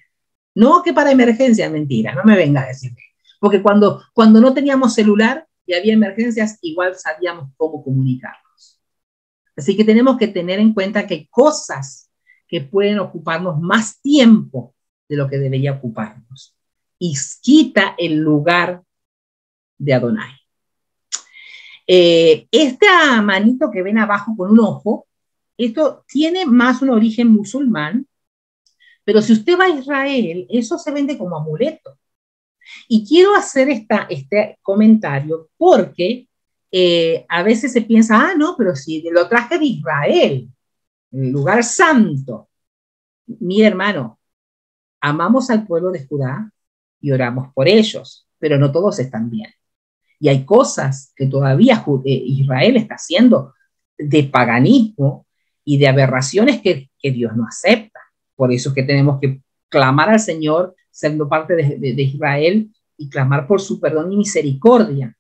S1: No que para emergencias, mentira, no me venga a decir. Porque cuando no teníamos celular y había emergencias, igual sabíamos cómo comunicarnos. Así que tenemos que tener en cuenta que hay cosas que pueden ocuparnos más tiempo de lo que debería ocuparnos. Y quita el lugar de Adonai. Esta manito que ven abajo con un ojo, esto tiene más un origen musulmán, pero si usted va a Israel, eso se vende como amuleto. Y quiero hacer este comentario porque a veces se piensa, no, pero si lo traje de Israel, el lugar santo. Mire, hermano, amamos al pueblo de Judá y oramos por ellos, pero no todos están bien. Y hay cosas que todavía Israel está haciendo de paganismo y de aberraciones que Dios no acepta. Por eso es que tenemos que clamar al Señor, siendo parte de Israel, y clamar por su perdón y misericordia.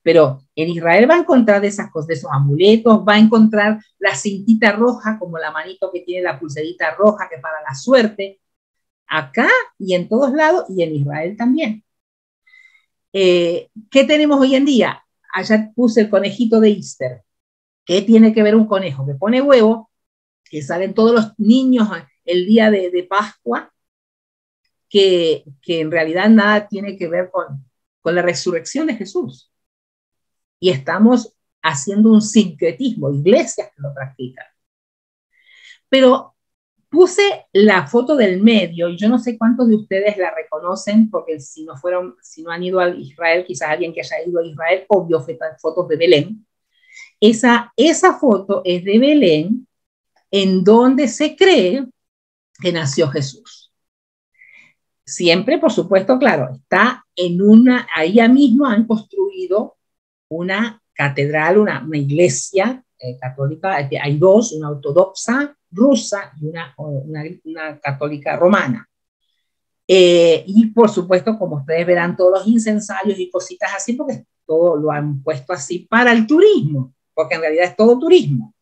S1: Pero en Israel va a encontrar de esas cosas, de esos amuletos, va a encontrar la cintita roja, como la manito que tiene la pulserita roja, que para la suerte, acá y en todos lados, y en Israel también. ¿Qué tenemos hoy en día? Allá puse el conejito de Easter. ¿Qué tiene que ver un conejo? Que pone huevo, que salen todos los niños el día de Pascua, que en realidad nada tiene que ver con la resurrección de Jesús. Y estamos haciendo un sincretismo, iglesias que lo practican. Pero puse la foto del medio y yo no sé cuántos de ustedes la reconocen, porque si no han ido a Israel, quizás alguien que haya ido a Israel, obvio, fotos de Belén. Esa foto es de Belén, en donde se cree que nació Jesús. Siempre, por supuesto, claro, está ahí mismo han construido una catedral, una iglesia católica, hay dos, una ortodoxa rusa y una católica romana. Y por supuesto, como ustedes verán, todos los incensarios y cositas así, porque todo lo han puesto así para el turismo, porque en realidad es todo turismo.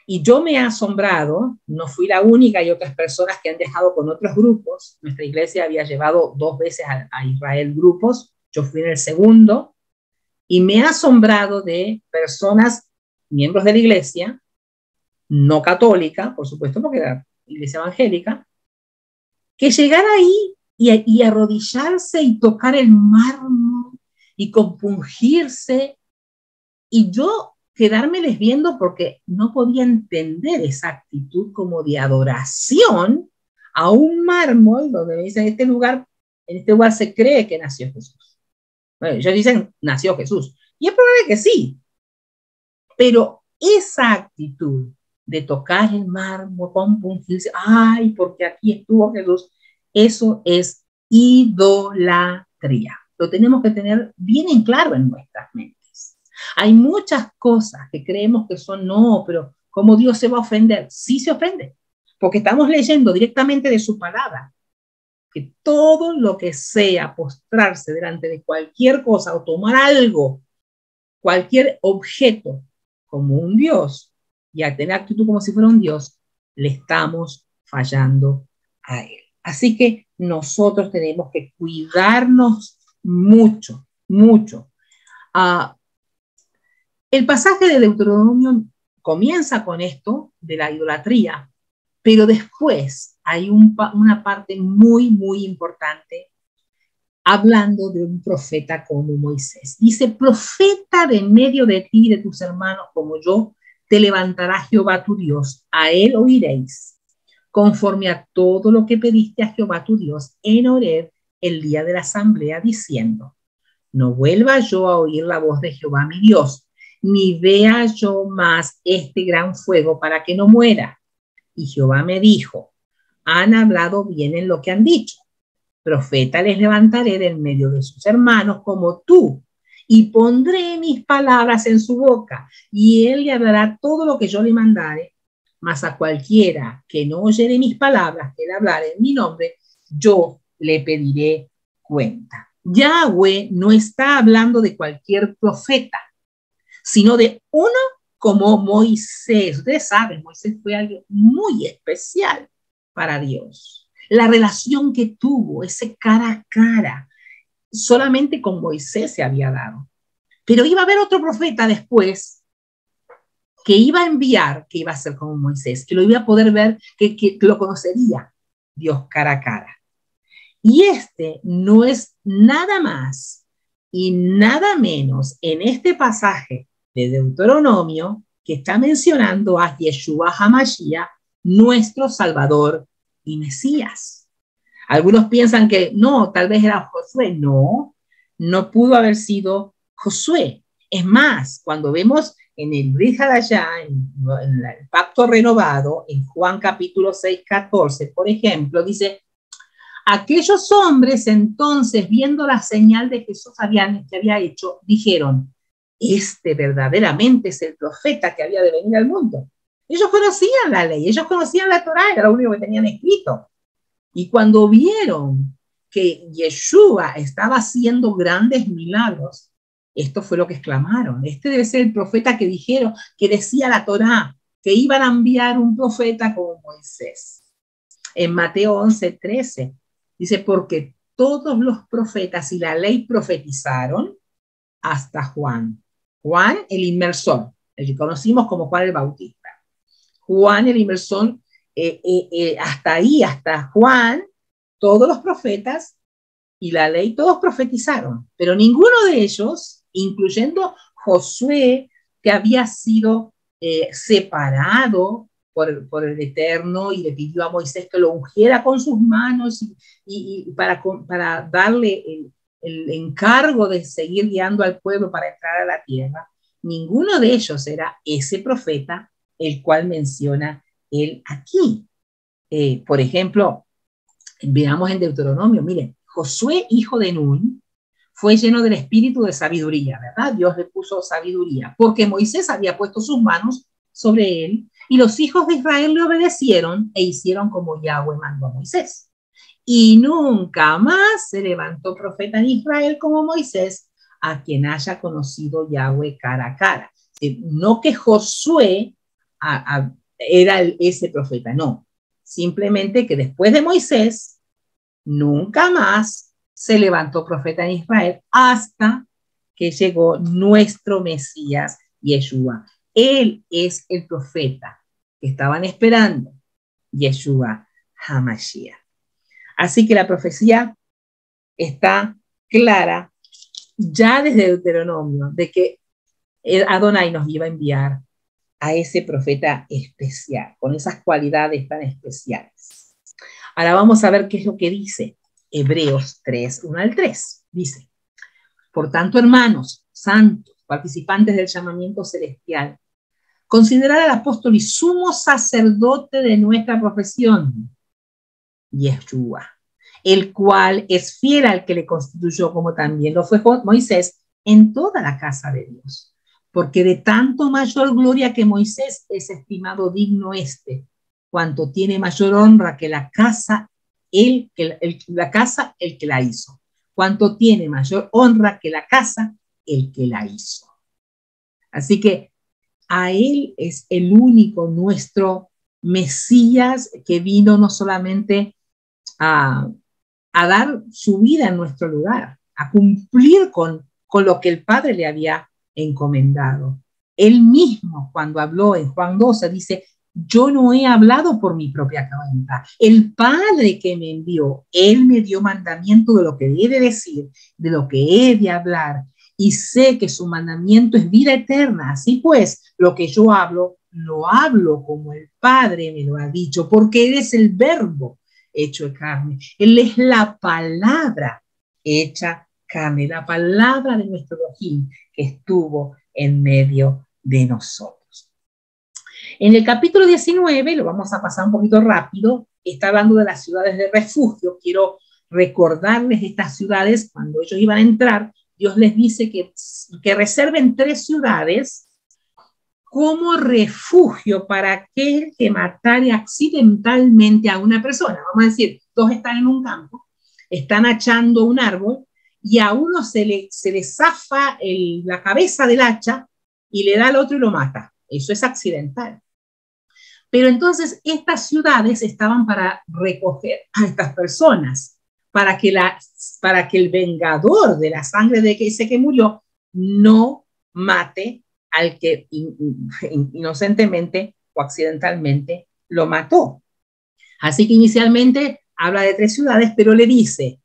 S1: Y yo me he asombrado, no fui la única, hay otras personas que han dejado con otros grupos. Nuestra iglesia había llevado 2 veces a Israel grupos, yo fui en el segundo, y me he asombrado de personas, miembros de la iglesia, no católica, por supuesto, porque era iglesia evangélica, que llegar ahí y arrodillarse y tocar el mármol y compungirse, y yo quedármeles viendo porque no podía entender esa actitud como de adoración a un mármol donde me dicen, en este lugar se cree que nació Jesús. Bueno, ellos dicen, nació Jesús. Y es probable que sí. Pero esa actitud de tocar el mármol, compungirse, ay, porque aquí estuvo Jesús, eso es idolatría. Lo tenemos que tener bien en claro en nuestras mentes. Hay muchas cosas que creemos que son no, pero ¿cómo Dios se va a ofender? Sí se ofende, porque estamos leyendo directamente de su palabra, que todo lo que sea postrarse delante de cualquier cosa o tomar algo, cualquier objeto como un Dios y a tener actitud como si fuera un Dios, le estamos fallando a Él. Así que nosotros tenemos que cuidarnos mucho, mucho. El pasaje de Deuteronomio comienza con esto de la idolatría, pero después hay una parte muy, muy importante hablando de un profeta como Moisés. Dice, profeta de en medio de ti y de tus hermanos como yo, te levantará Jehová tu Dios, a él oiréis, conforme a todo lo que pediste a Jehová tu Dios en Horeb el día de la asamblea, diciendo, no vuelva yo a oír la voz de Jehová mi Dios, ni vea yo más este gran fuego para que no muera. Y Jehová me dijo, han hablado bien en lo que han dicho. Profeta les levantaré del medio de sus hermanos como tú, y pondré mis palabras en su boca, y él le hablará todo lo que yo le mandare, mas a cualquiera que no oyere mis palabras, que él hablare en mi nombre, yo le pediré cuenta. Yahweh no está hablando de cualquier profeta, sino de uno como Moisés. Ustedes saben, Moisés fue algo muy especial para Dios. La relación que tuvo, ese cara a cara, solamente con Moisés se había dado. Pero iba a haber otro profeta después que iba a enviar, que iba a ser como Moisés, que lo iba a poder ver, que lo conocería Dios cara a cara. Y este no es nada más y nada menos en este pasaje de Deuteronomio que está mencionando a Yeshua HaMashiach, nuestro Salvador y Mesías. Algunos piensan que no, tal vez era Josué. No, no pudo haber sido Josué. Es más, cuando vemos en el Brit Hadashah, en el pacto renovado, en Juan capítulo 6, 14, por ejemplo, dice, aquellos hombres entonces, viendo la señal de Jesús que había hecho, dijeron, este verdaderamente es el profeta que había de venir al mundo. Ellos conocían la ley, ellos conocían la Torá, era lo único que tenían escrito. Y cuando vieron que Yeshua estaba haciendo grandes milagros, esto fue lo que exclamaron. Este debe ser el profeta que dijeron, que decía la Torá, que iban a enviar un profeta como Moisés. En Mateo 11, 13, dice, porque todos los profetas y la ley profetizaron hasta Juan. Juan el inmersor, el que conocimos como Juan el Bautista. Juan el inmersor, hasta ahí, hasta Juan, todos los profetas y la ley, todos profetizaron, pero ninguno de ellos, incluyendo Josué, que había sido separado por el Eterno y le pidió a Moisés que lo ungiera con sus manos y para darle el encargo de seguir guiando al pueblo para entrar a la tierra. Ninguno de ellos era ese profeta el cual menciona él aquí. Por ejemplo, veamos en Deuteronomio, miren, Josué, hijo de Nun, fue lleno del espíritu de sabiduría, ¿verdad? Dios le puso sabiduría, porque Moisés había puesto sus manos sobre él, y los hijos de Israel le obedecieron e hicieron como Yahweh mandó a Moisés. Y nunca más se levantó profeta en Israel como Moisés, a quien haya conocido Yahweh cara a cara. No que Josué era ese profeta, no. Simplemente que después de Moisés, nunca más se levantó profeta en Israel hasta que llegó nuestro Mesías, Yeshua. Él es el profeta que estaban esperando, Yeshua HaMashiach. Así que la profecía está clara ya desde Deuteronomio de que Adonai nos iba a enviar a ese profeta especial, con esas cualidades tan especiales. Ahora vamos a ver qué es lo que dice Hebreos 3, 1 al 3. Dice, por tanto, hermanos, santos, participantes del llamamiento celestial, considerad al apóstol y sumo sacerdote de nuestra profesión, Yeshua, el cual es fiel al que le constituyó, como también lo fue Moisés, en toda la casa de Dios. Porque de tanto mayor gloria que Moisés es estimado digno este, cuanto tiene mayor honra que la casa, el que la hizo. Cuanto tiene mayor honra que la casa, el que la hizo. Así que a él es el único nuestro Mesías que vino no solamente a dar su vida en nuestro lugar, a cumplir con lo que el Padre le había encomendado. Él mismo, cuando habló en Juan 12, dice, yo no he hablado por mi propia cuenta. El Padre que me envió, Él me dio mandamiento de lo que he de decir, de lo que he de hablar, y sé que su mandamiento es vida eterna. Así pues, lo que yo hablo, lo hablo como el Padre me lo ha dicho, porque Él es el verbo hecho de carne. Él es la palabra hecha carne, la palabra de nuestro Elohim que estuvo en medio de nosotros. En el capítulo 19, lo vamos a pasar un poquito rápido, está hablando de las ciudades de refugio. Quiero recordarles estas ciudades. Cuando ellos iban a entrar, Dios les dice que reserven 3 ciudades como refugio para aquel que matare accidentalmente a una persona. Vamos a decir, 2 están en un campo, están hachando un árbol y a uno se le zafa la cabeza del hacha y le da al otro y lo mata. Eso es accidental. Pero entonces estas ciudades estaban para recoger a estas personas, para que el vengador de la sangre de ese que murió no mate al que inocentemente o accidentalmente lo mató. Así que inicialmente habla de 3 ciudades, pero le dice,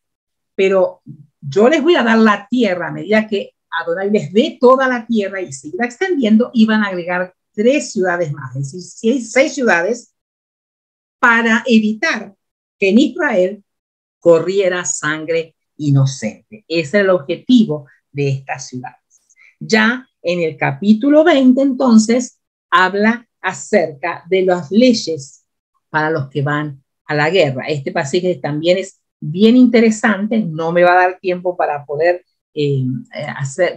S1: pero yo les voy a dar la tierra a medida que Adonai les dé toda la tierra y se irá extendiendo, y van a agregar 3 ciudades más, es decir, 6 ciudades para evitar que en Israel corriera sangre inocente. Ese es el objetivo de estas ciudades. Ya en el capítulo 20, entonces, habla acerca de las leyes para los que van a la guerra. Este pasaje también es bien interesante, no me va a dar tiempo para poder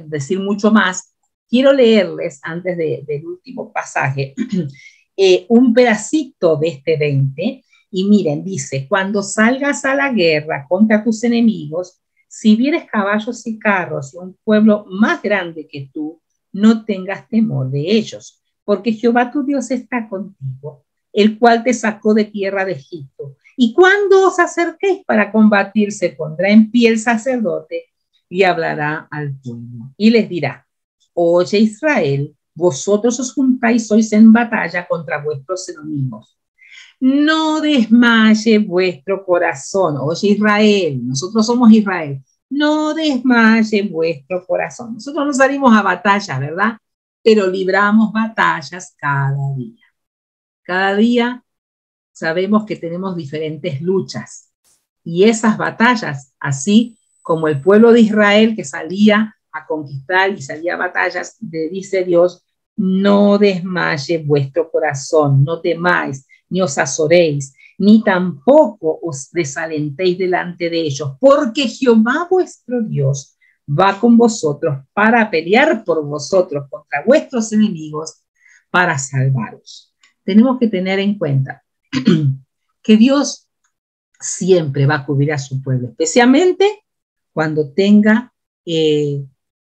S1: decir mucho más. Quiero leerles, antes del último pasaje, un pedacito de este 20, y miren, dice, cuando salgas a la guerra contra tus enemigos, si vieres caballos y carros y un pueblo más grande que tú, no tengas temor de ellos, porque Jehová tu Dios está contigo, el cual te sacó de tierra de Egipto. Y cuando os acerquéis para combatir, se pondrá en pie el sacerdote y hablará al pueblo. Y les dirá, oye Israel, vosotros os juntáis, sois en batalla contra vuestros enemigos. No desmaye vuestro corazón. Oye, Israel, nosotros somos Israel. No desmaye vuestro corazón. Nosotros no salimos a batalla, ¿verdad? Pero libramos batallas cada día. Cada día sabemos que tenemos diferentes luchas. Y esas batallas, así como el pueblo de Israel que salía a conquistar y salía a batallas, le dice Dios, no desmaye vuestro corazón, no temáis, ni os azoréis, ni tampoco os desalentéis delante de ellos, porque Jehová vuestro Dios va con vosotros para pelear por vosotros contra vuestros enemigos, para salvaros. Tenemos que tener en cuenta que Dios siempre va a cubrir a su pueblo, especialmente cuando tenga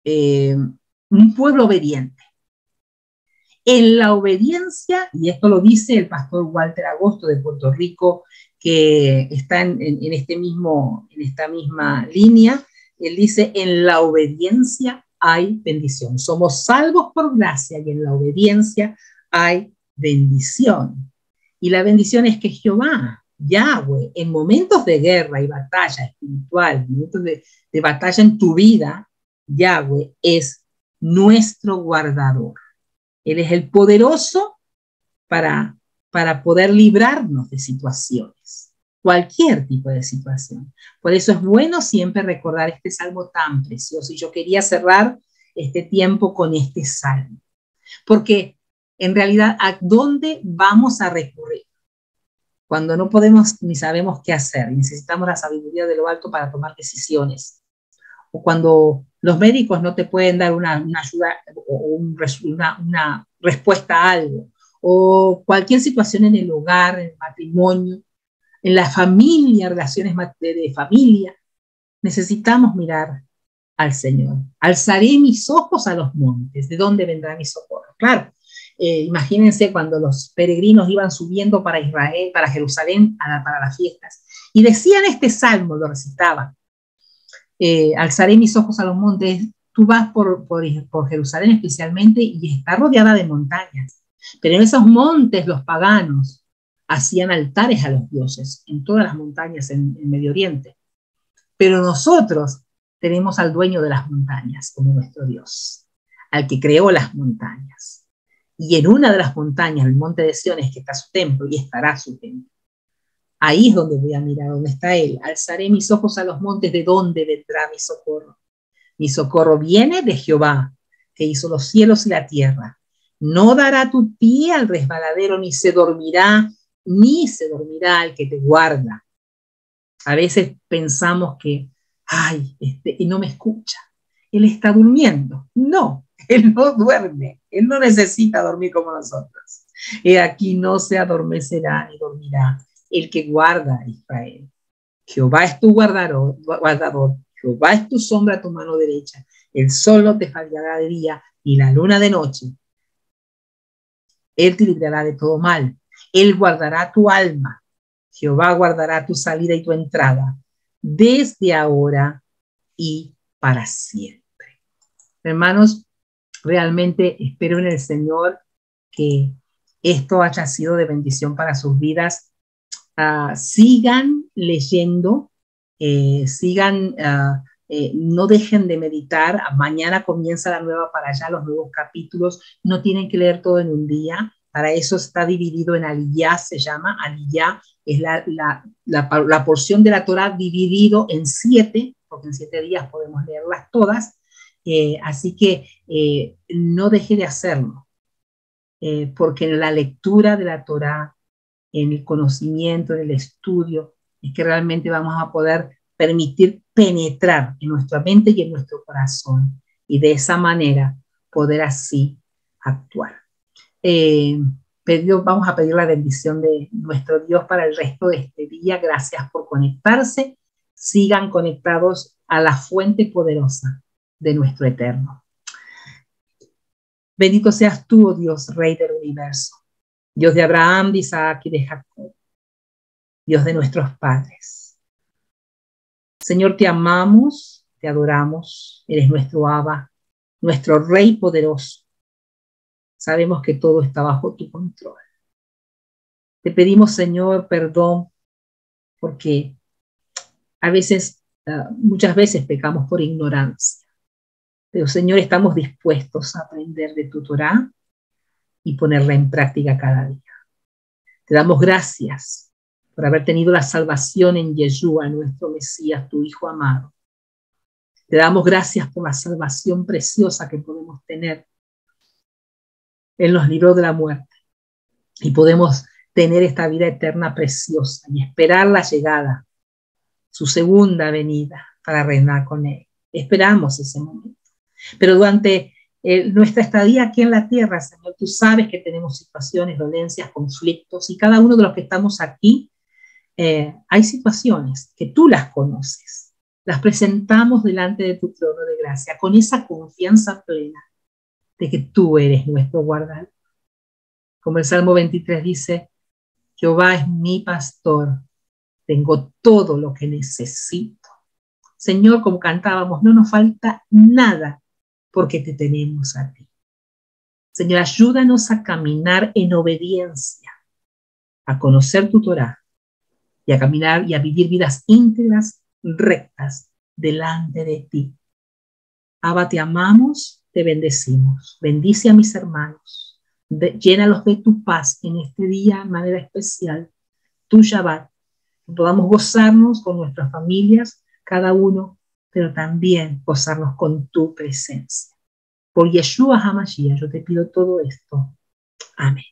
S1: un pueblo obediente. En la obediencia, y esto lo dice el pastor Walter Agosto de Puerto Rico, que está en esta misma línea, él dice, en la obediencia hay bendición. Somos salvos por gracia y en la obediencia hay bendición. Y la bendición es que Jehová, Yahweh, en momentos de guerra y batalla espiritual, momentos de batalla en tu vida, Yahweh es nuestro guardador. Él es el poderoso para poder librarnos de situaciones, cualquier tipo de situación. Por eso es bueno siempre recordar este salmo tan precioso. Y yo quería cerrar este tiempo con este salmo, porque en realidad, ¿a dónde vamos a recurrir? Cuando no podemos ni sabemos qué hacer, necesitamos la sabiduría de lo alto para tomar decisiones. O cuando los médicos no te pueden dar una ayuda o una respuesta a algo, o cualquier situación en el hogar, en el matrimonio, en la familia, relaciones de familia, necesitamos mirar al Señor. Alzaré mis ojos a los montes, ¿de dónde vendrá mi socorro? Claro, imagínense cuando los peregrinos iban subiendo para Israel, para Jerusalén, para las fiestas, y decían este salmo, lo recitaban, alzaré mis ojos a los montes. Tú vas por Jerusalén especialmente y está rodeada de montañas, pero en esos montes los paganos hacían altares a los dioses, en todas las montañas en Medio Oriente. Pero nosotros tenemos al dueño de las montañas como nuestro Dios, al que creó las montañas. Y en una de las montañas, el monte de Sión, es que está su templo y estará su templo. Ahí es donde voy a mirar, donde está Él. Alzaré mis ojos a los montes, ¿de dónde vendrá mi socorro? Mi socorro viene de Jehová, que hizo los cielos y la tierra. No dará tu pie al resbaladero, ni se dormirá el que te guarda. A veces pensamos que, ay, y no me escucha. Él está durmiendo. No, Él no duerme. Él no necesita dormir como nosotros. He aquí no se adormecerá ni dormirá el que guarda a Israel. Jehová es tu guardador. Jehová es tu sombra a tu mano derecha. El sol no te fallará de día, ni la luna de noche. Él te librará de todo mal. Él guardará tu alma. Jehová guardará tu salida y tu entrada, desde ahora y para siempre. Hermanos, realmente espero en el Señor que esto haya sido de bendición para sus vidas. Sigan leyendo, no dejen de meditar. Mañana comienza la nueva para allá, los nuevos capítulos. No tienen que leer todo en un día. Para eso está dividido en aliyá, se llama. Aliyá es la porción de la Torá dividido en 7, porque en 7 días podemos leerlas todas. Así que no deje de hacerlo, porque en la lectura de la Torá, en el conocimiento, en el estudio, es que realmente vamos a poder permitir penetrar en nuestra mente y en nuestro corazón, y de esa manera poder así actuar. Vamos a pedir la bendición de nuestro Dios para el resto de este día. Gracias por conectarse. Sigan conectados a la fuente poderosa de nuestro eterno. Bendito seas tú, oh Dios, Rey del universo, Dios de Abraham, de Isaac y de Jacob, Dios de nuestros padres. Señor, te amamos, te adoramos, eres nuestro Abba, nuestro Rey poderoso. Sabemos que todo está bajo tu control. Te pedimos, Señor, perdón, porque a veces, muchas veces pecamos por ignorancia. Pero, Señor, estamos dispuestos a aprender de tu Torá y ponerla en práctica cada día. Te damos gracias por haber tenido la salvación en Yeshua, nuestro Mesías, tu Hijo amado. Te damos gracias por la salvación preciosa que podemos tener. Él nos libró de la muerte y podemos tener esta vida eterna preciosa y esperar la llegada, su segunda venida para reinar con Él. Esperamos ese momento. Pero durante nuestra estadía aquí en la tierra, Señor, tú sabes que tenemos situaciones, dolencias, conflictos, y cada uno de los que estamos aquí, hay situaciones que tú las conoces. Las presentamos delante de tu trono de gracia con esa confianza plena de que tú eres nuestro guardador. Como el Salmo 23 dice, Jehová es mi pastor, tengo todo lo que necesito. Señor, como cantábamos, no nos falta nada porque te tenemos a ti. Señor, ayúdanos a caminar en obediencia, a conocer tu Torá y a caminar y a vivir vidas íntegras, rectas, delante de ti. Abba, te amamos, te bendecimos. Bendice a mis hermanos. Llénalos de tu paz en este día de manera especial, tu Shabbat. Que podamos gozarnos con nuestras familias, cada uno, pero también gozarnos con tu presencia. Por Yeshua HaMashiach yo te pido todo esto. Amén.